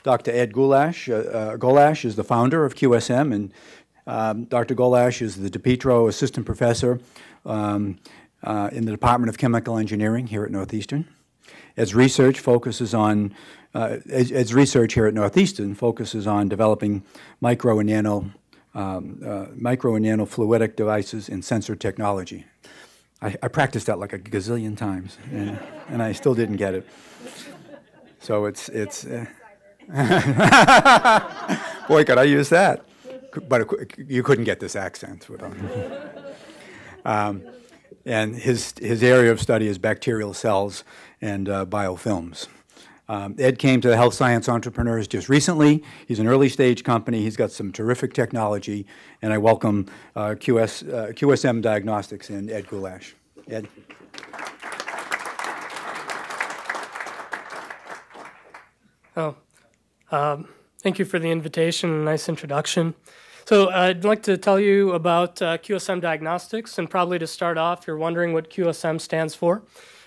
Dr. Ed Goluch is the founder of QSM, and Dr. Goluch is the DePietro Assistant Professor in the Department of Chemical Engineering here at Northeastern. Ed's research focuses on Ed's research here at Northeastern focuses on developing micro and nano fluidic devices and sensor technology. I practiced that like a gazillion times, and I still didn't get it. So it's boy, could I use that? But you couldn't get this accent without. And his area of study is bacterial cells and biofilms. Ed came to the Health Science Entrepreneurs just recently. He's an early stage company. He's got some terrific technology, and I welcome QSM Diagnostics and Ed Goluch. Ed. Thank you for the invitation. Nice introduction. So I'd like to tell you about QSM Diagnostics, and probably to start off, you're wondering what QSM stands for,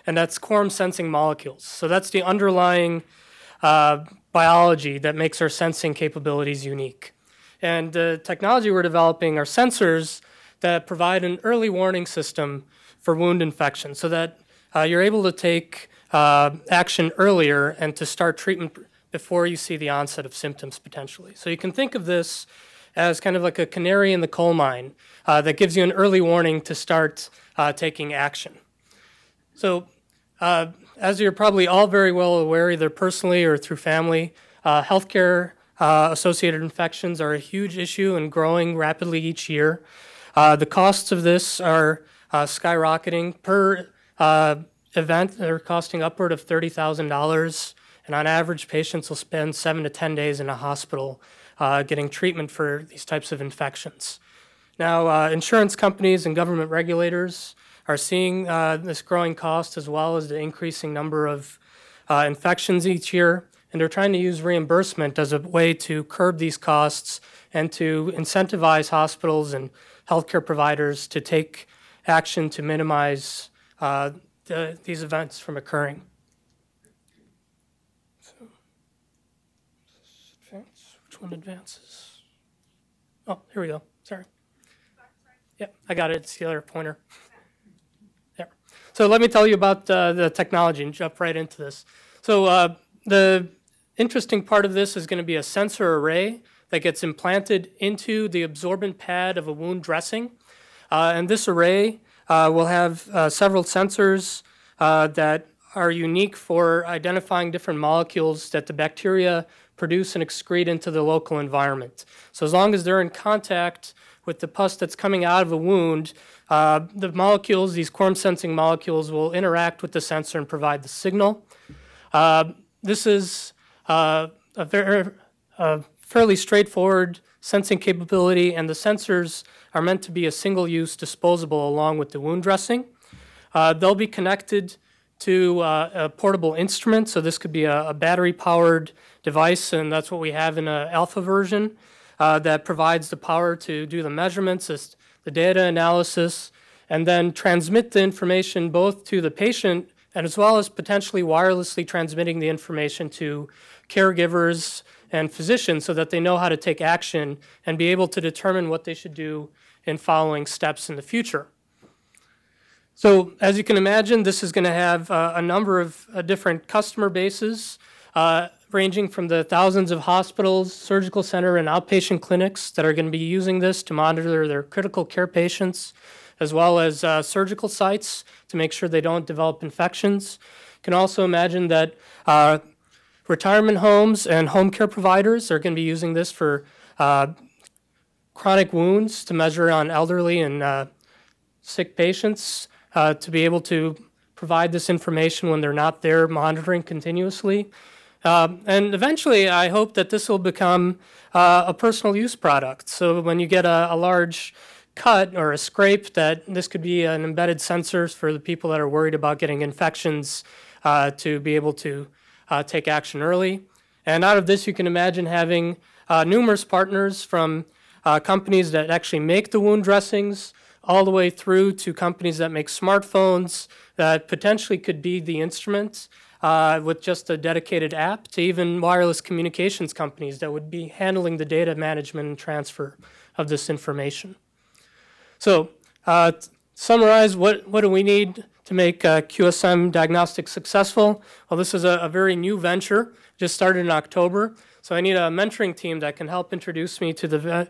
and that's quorum sensing molecules. So that's the underlying biology that makes our sensing capabilities unique. And the technology we're developing are sensors that provide an early warning system for wound infection, so that you're able to take action earlier and to start treatment before you see the onset of symptoms potentially. So you can think of this as kind of like a canary in the coal mine that gives you an early warning to start taking action. So as you're probably all very well aware, either personally or through family, healthcare associated infections are a huge issue and growing rapidly each year. The costs of this are skyrocketing. Per event, they're costing upward of $30,000, and on average, patients will spend 7 to 10 days in a hospital getting treatment for these types of infections. Now, insurance companies and government regulators are seeing this growing cost, as well as the increasing number of infections each year, and they're trying to use reimbursement as a way to curb these costs and to incentivize hospitals and healthcare providers to take action to minimize these events from occurring. one advances. Oh, here we go. Sorry. Yeah, I got it. It's the other pointer. There. So let me tell you about the technology and jump right into this. So the interesting part of this is going to be a sensor array that gets implanted into the absorbent pad of a wound dressing. And this array will have several sensors that are unique for identifying different molecules that the bacteria produce and excrete into the local environment. So as long as they're in contact with the pus that's coming out of a wound, the molecules, these quorum-sensing molecules, will interact with the sensor and provide the signal. This is a fairly straightforward sensing capability, and the sensors are meant to be a single-use disposable along with the wound dressing. They'll be connected to a portable instrument, so this could be a battery-powered device, and that's what we have in an alpha version. That provides the power to do the measurements, the data analysis, and then transmit the information both to the patient and as well as potentially wirelessly transmitting the information to caregivers and physicians so that they know how to take action and be able to determine what they should do in following steps in the future. So as you can imagine, this is going to have a number of different customer bases, ranging from the thousands of hospitals, surgical center, and outpatient clinics that are going to be using this to monitor their critical care patients, as well as surgical sites to make sure they don't develop infections. You can also imagine that retirement homes and home care providers are going to be using this for chronic wounds to measure on elderly and sick patients to be able to provide this information when they're not there monitoring continuously. And eventually, I hope that this will become a personal use product. So when you get a large cut or a scrape, that this could be an embedded sensor for the people that are worried about getting infections to be able to take action early. And out of this, you can imagine having numerous partners from companies that actually make the wound dressings all the way through to companies that make smartphones that potentially could be the instrument with just a dedicated app, to even wireless communications companies that would be handling the data management and transfer of this information. So to summarize, what do we need to make QSM Diagnostics successful? Well, this is a very new venture, just started in October. So I need a mentoring team that can help introduce me to the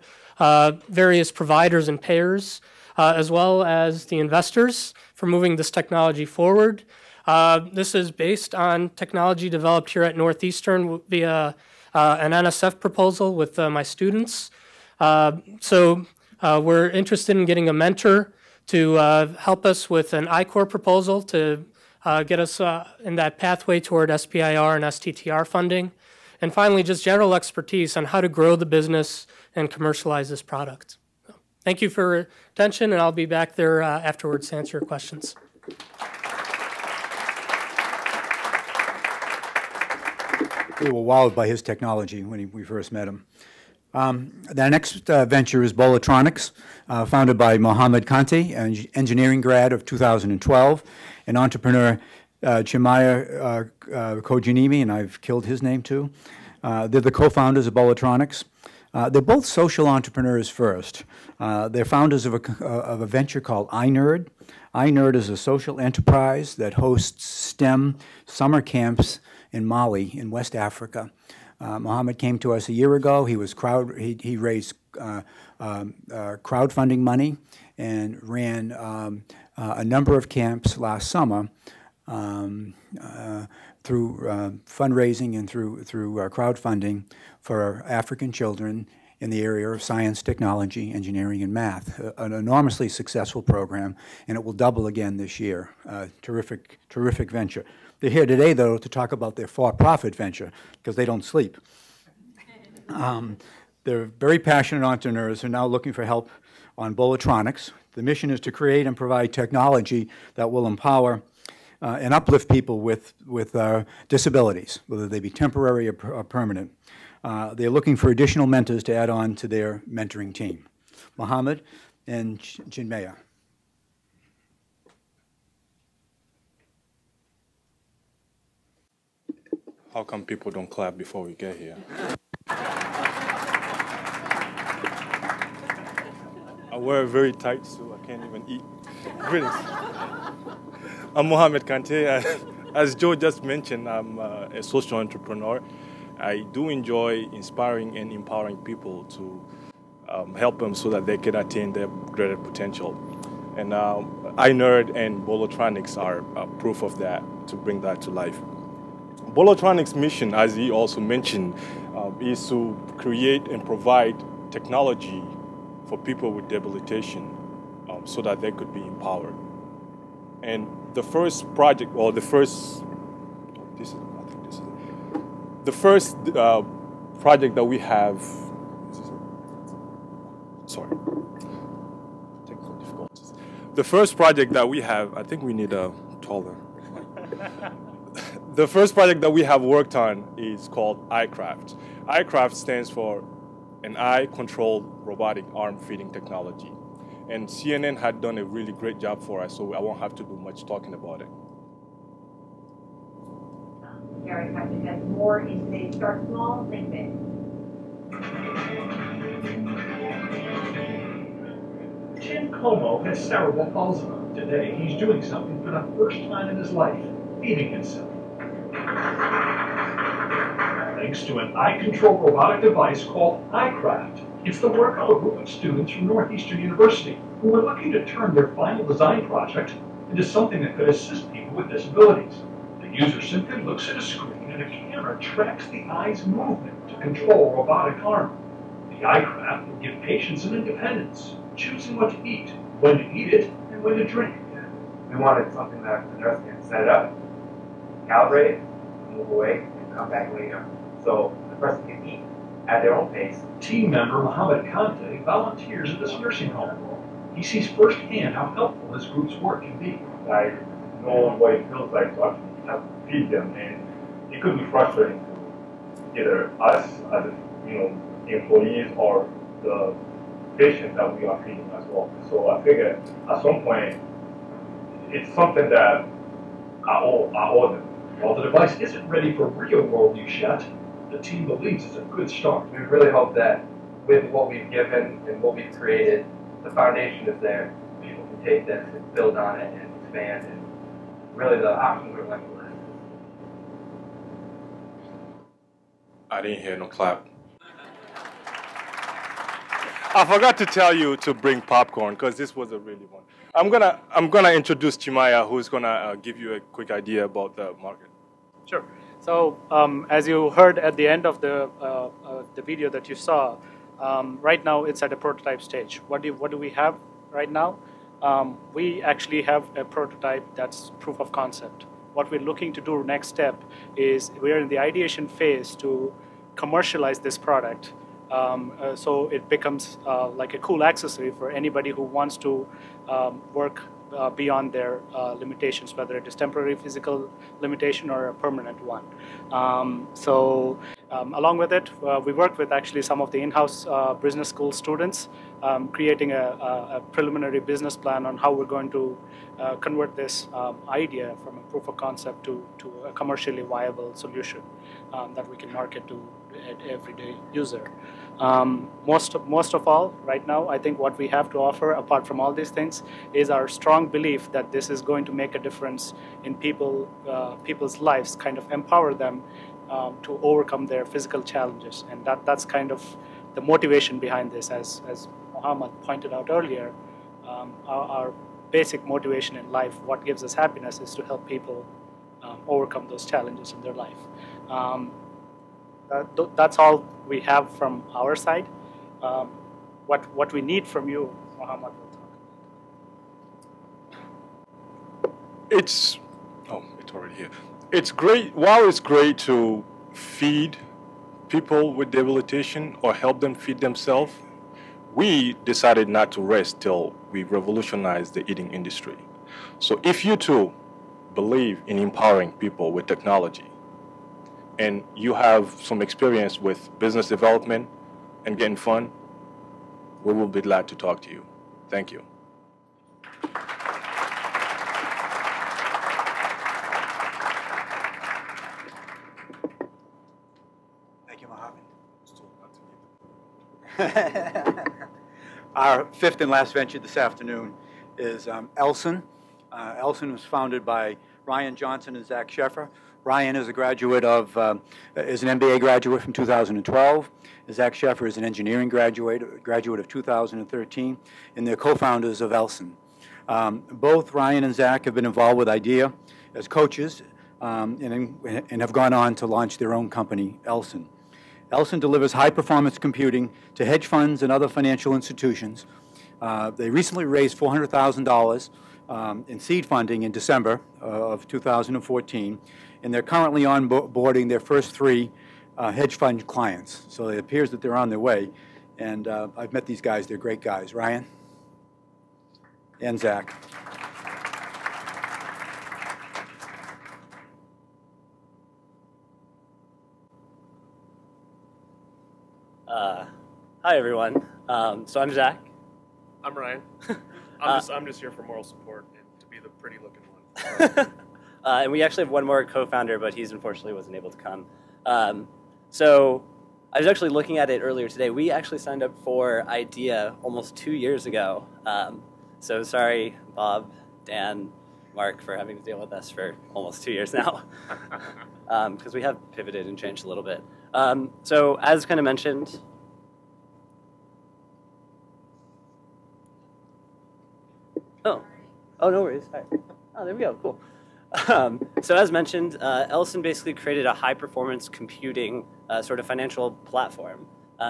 various providers and payers, as well as the investors for moving this technology forward. This is based on technology developed here at Northeastern via an NSF proposal with my students. So we're interested in getting a mentor to help us with an I-Corps proposal to get us in that pathway toward SBIR and STTR funding. And finally, just general expertise on how to grow the business and commercialize this product. So, thank you for your attention, and I'll be back there afterwards to answer your questions. We were wowed by his technology when we first met him. The next venture is Bolotronics, founded by Mohammad Kante, an engineering grad of 2012, an entrepreneur, Chinmaya Gogineni, and I've killed his name too. They're the co-founders of Bolotronics. They're both social entrepreneurs first. They're founders of a venture called iNerd. iNerd is a social enterprise that hosts STEM summer camps in Mali, in West Africa. Mohammad came to us a year ago. He raised crowdfunding money and ran a number of camps last summer through fundraising and through crowdfunding for African children in the area of science, technology, engineering, and math. An enormously successful program, and it will double again this year. Terrific, terrific venture. They're here today, though, to talk about their for-profit venture, because they don't sleep. They're very passionate entrepreneurs who are now looking for help on Bolotronics. The mission is to create and provide technology that will empower and uplift people with disabilities, whether they be temporary or permanent. They're looking for additional mentors to add on to their mentoring team. Mohammad and Chinmaya. How come people don't clap before we get here? I wear very tight, so I can't even eat. Greetings. I'm Mohammad Kante. As Joe just mentioned, I'm a social entrepreneur. I do enjoy inspiring and empowering people to help them so that they can attain their greater potential. And iNerd and Bolotronics are proof of that, to bring that to life. Bolotronics' mission, as he also mentioned, is to create and provide technology for people with debilitation so that they could be empowered. And the first project, or the first, the first project that we have, sorry, technical difficulties. The first project that we have, I think we need a taller. The first project that we have worked on is called iCraft. iCraft stands for an eye-controlled robotic arm feeding technology. And CNN had done a really great job for us, so I won't have to do much talking about it. Gary Patrick has more in today's Start Small, Think Big. Tim Como has cerebral palsy. Today, he's doing something for the first time in his life, feeding himself. Thanks to an eye-controlled robotic device called iCraft. It's the work of a group of students from Northeastern University who were looking to turn their final design project into something that could assist people with disabilities. The user simply looks at a screen and a camera tracks the eye's movement to control a robotic arm. The iCraft will give patients an independence, choosing what to eat, when to eat it, and when to drink. We wanted something that the nurse can set it up, calibrate it, move away, and come back later. So the person can eat at their own pace. Team member Mohammad Kante volunteers at this nursing home. He sees firsthand how helpful this group's work can be. I know what it feels like to actually have to feed them, and it could be frustrating to either us as employees or the patients that we are feeding as well. So I figured at some point it's something that I owe them. While the device isn't ready for real-world use yet, the team believes it's a good start. We really hope that with what we've given and what we've created, the foundation is there. People can take this and build on it and expand, and really the options are limitless. I didn't hear no clap. I forgot to tell you to bring popcorn because this was a really one. I'm gonna introduce Chinmaya, who's gonna give you a quick idea about the market. Sure. So as you heard at the end of the video that you saw, right now it's at a prototype stage. What do we have right now? We actually have a prototype that's proof of concept. What we're looking to do next step is we're in the ideation phase to commercialize this product. So it becomes like a cool accessory for anybody who wants to work beyond their limitations, whether it is temporary physical limitation or a permanent one. Along with it, we worked with actually some of the in-house business school students, creating a preliminary business plan on how we're going to convert this idea from a proof of concept to a commercially viable solution that we can market to an everyday user. Most of all, right now, I think what we have to offer, apart from all these things, is our strong belief that this is going to make a difference in people's lives, kind of empower them to overcome their physical challenges. And that's kind of the motivation behind this. As Mohammad pointed out earlier, our basic motivation in life, what gives us happiness, is to help people overcome those challenges in their life. That's all we have from our side. What we need from you, Mohammad will talk. It's already here. It's great. While it's great to feed people with debilitation or help them feed themselves, we decided not to rest till we revolutionize the eating industry. So if you too believe in empowering people with technology, and you have some experience with business development and getting fun, we will be glad to talk to you. Thank you. Thank you, Mohammad. Our fifth and last venture this afternoon is Elsen. Elsen was founded by Ryan Johnson and Zack Sheffer. Ryan is a graduate of, is an MBA graduate from 2012. Zack Sheffer is an engineering graduate of 2013, and they're co-founders of Elsen. Both Ryan and Zack have been involved with IDEA as coaches and have gone on to launch their own company, Elsen. Elsen delivers high-performance computing to hedge funds and other financial institutions. They recently raised $400,000 in seed funding in December of 2014, and they're currently onboarding their first 3 hedge fund clients. So it appears that they're on their way, and I've met these guys. They're great guys. Ryan and Zack. Hi everyone. So I'm Zack. I'm Ryan. I'm just here for moral support and to be the pretty looking one. And we actually have one more co-founder, but he's unfortunately wasn't able to come. So I was actually looking at it earlier today. We actually signed up for IDEA almost 2 years ago. So sorry, Bob, Dan, Mark, for having to deal with us for almost 2 years now, because we have pivoted and changed a little bit. So as kind of mentioned, oh, no worries. All right. Oh, there we go. Cool. So as mentioned, Elsen basically created a high-performance computing sort of financial platform.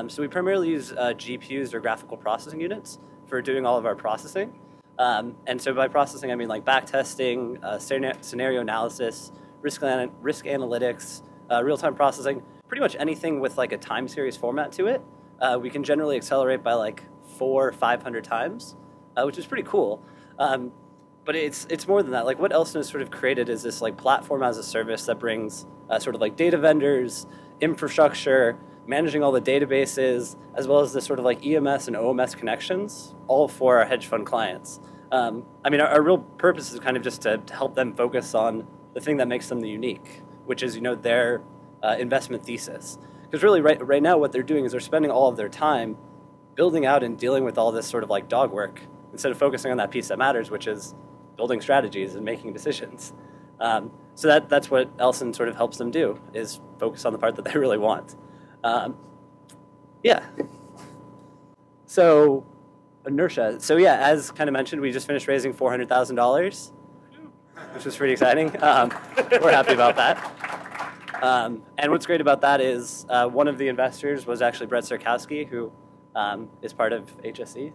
So we primarily use GPUs or graphical processing units for doing all of our processing. And so by processing, I mean like back testing, scenario analysis, risk analytics, real-time processing, pretty much anything with like a time series format to it. We can generally accelerate by like 400 or 500 times, which is pretty cool. But it's more than that. Like what Elsen has sort of created is this like platform as a service that brings sort of like data vendors, infrastructure, managing all the databases, as well as this sort of like EMS and OMS connections, all for our hedge fund clients. I mean, our real purpose is kind of just to help them focus on the thing that makes them unique, which is, you know, their investment thesis. Because really right now what they're doing is they're spending all of their time building out and dealing with all this sort of like dog work instead of focusing on that piece that matters, which is building strategies and making decisions. So that's what Elsen sort of helps them do, is focus on the part that they really want. Yeah. So inertia. So yeah, as kind of mentioned, we just finished raising $400,000, which was pretty exciting. We're happy about that. And what's great about that is one of the investors was actually Brett Sarkowski, who is part of HSE,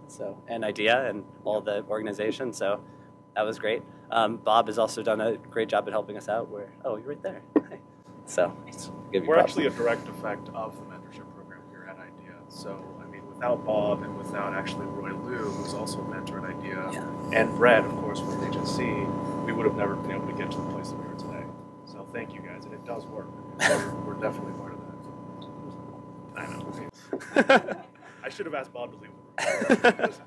and IDEA and all the organizations. So that was great. Bob has also done a great job at helping us out. Oh, you're right there. So we're actually a direct effect of the mentorship program here at IDEA. So I mean, without Bob and without actually Roy Liu, who's also a mentor at IDEA, and Brett, of course, from HSC, we would have never been able to get to the place that we are today. So thank you guys, and it does work. We're definitely part of that. I know. I should have asked Bob to leave the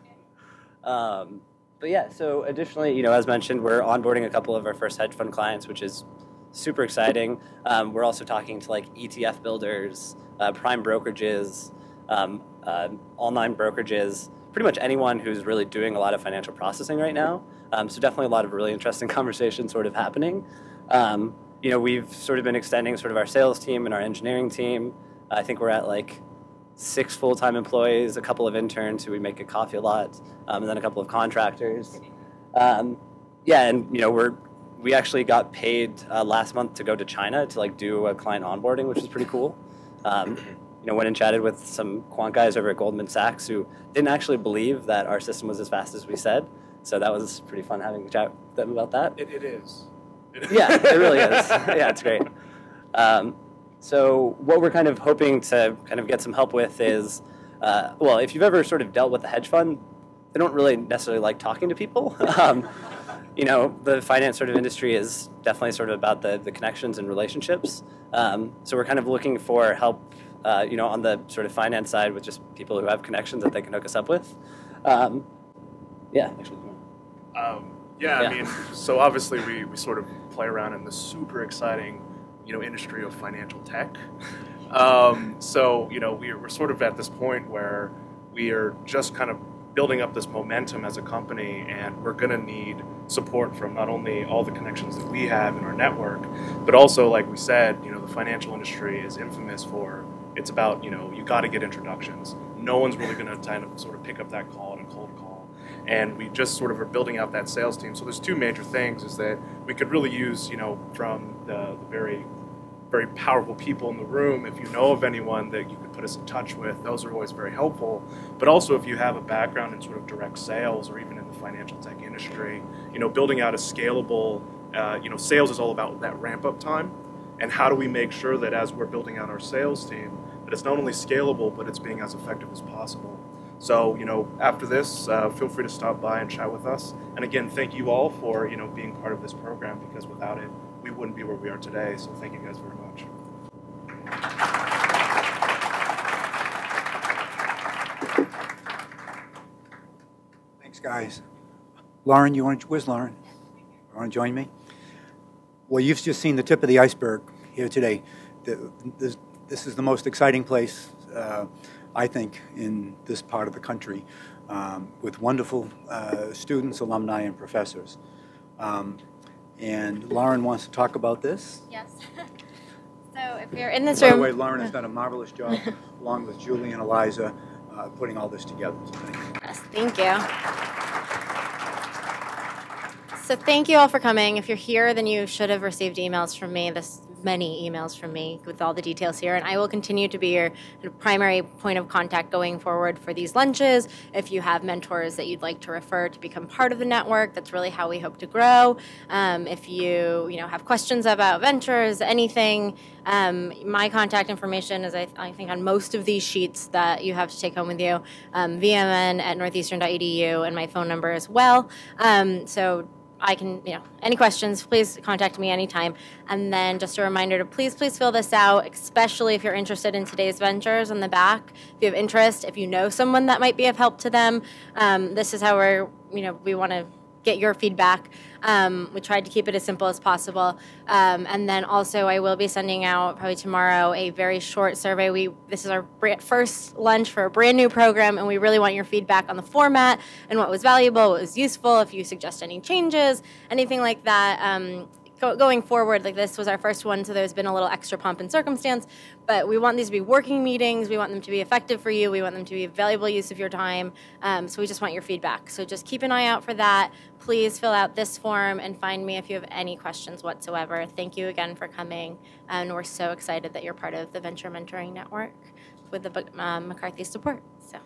room. But yeah, so additionally, you know, as mentioned, we're onboarding a couple of our first hedge fund clients, which is super exciting. We're also talking to like ETF builders, prime brokerages, online brokerages, pretty much anyone who's really doing a lot of financial processing right now. So definitely a lot of really interesting conversations sort of happening. You know, we've sort of been extending sort of our sales team and our engineering team. I think we're at like 6 full-time employees, a couple of interns who we make a coffee a lot, and then a couple of contractors. Yeah, and you know, we actually got paid last month to go to China to like do a client onboarding, which was pretty cool. You know, went and chatted with some quant guys over at Goldman Sachs who didn't actually believe that our system was as fast as we said. So that was pretty fun having a chat with them about that. It is. Yeah, it really is. Yeah, it's great. So what we're kind of hoping to kind of get some help with is, well, if you've ever sort of dealt with a hedge fund, they don't really necessarily like talking to people. You know, the finance sort of industry is definitely sort of about the connections and relationships. So we're kind of looking for help, you know, on the sort of finance side with just people who have connections that they can hook us up with. Yeah, actually. Yeah, I mean, so obviously we sort of play around in the super exciting, you know, industry of financial tech. So, you know, we're sort of at this point where we are just kind of building up this momentum as a company, and we're going to need support from not only all the connections that we have in our network, but also, like we said, you know, the financial industry is infamous for, it's about, you know, you got to get introductions. No one's really going to kind of sort of pick up that call and cold call. And we just sort of are building out that sales team. So there's two major things, is that we could really use, you know, from the very powerful people in the room. If you know of anyone that you could put us in touch with, those are always very helpful. But also, if you have a background in sort of direct sales or even in the financial tech industry, you know, building out a scalable, you know, sales is all about that ramp up time. And how do we make sure that as we're building out our sales team, that it's not only scalable, but it's being as effective as possible. So, you know, after this, feel free to stop by and chat with us. And again, thank you all for, you know, being part of this program, because without it, we wouldn't be where we are today. So thank you guys very much. Thanks, guys. Lauren, where's Lauren? You want to join me? Well, you've just seen the tip of the iceberg here today. This is the most exciting place, I think, in this part of the country, with wonderful students, alumni, and professors. And Lauren wants to talk about this. Yes. So if you're in this room... By the way, Lauren has done a marvelous job, along with Julie and Eliza, putting all this together. Yes, thank you. So thank you all for coming. If you're here, then you should have received emails from me, many emails from me with all the details here, and I will continue to be your primary point of contact going forward for these lunches. If you have mentors that you'd like to refer to become part of the network, that's really how we hope to grow. If you have questions about ventures, anything, my contact information is, I think, on most of these sheets that you have to take home with you, vmn@northeastern.edu, and my phone number as well. So I can, any questions, please contact me anytime. And then just a reminder to please fill this out, especially if you're interested in today's ventures on the back. If you have interest, if you know someone that might be of help to them, this is how we want to get your feedback. We tried to keep it as simple as possible. And then also I will be sending out probably tomorrow a very short survey. This is our first lunch for a brand new program, and we really want your feedback on the format and what was valuable, what was useful, if you suggest any changes, anything like that. Going forward, like this was our first one, so there's been a little extra pomp and circumstance, but we want these to be working meetings. We want them to be effective for you. We want them to be a valuable use of your time. So we just want your feedback. So just keep an eye out for that. Please fill out this form and find me if you have any questions whatsoever. Thank you again for coming, and we're so excited that you're part of the Venture Mentoring Network with the McCarthy support. So.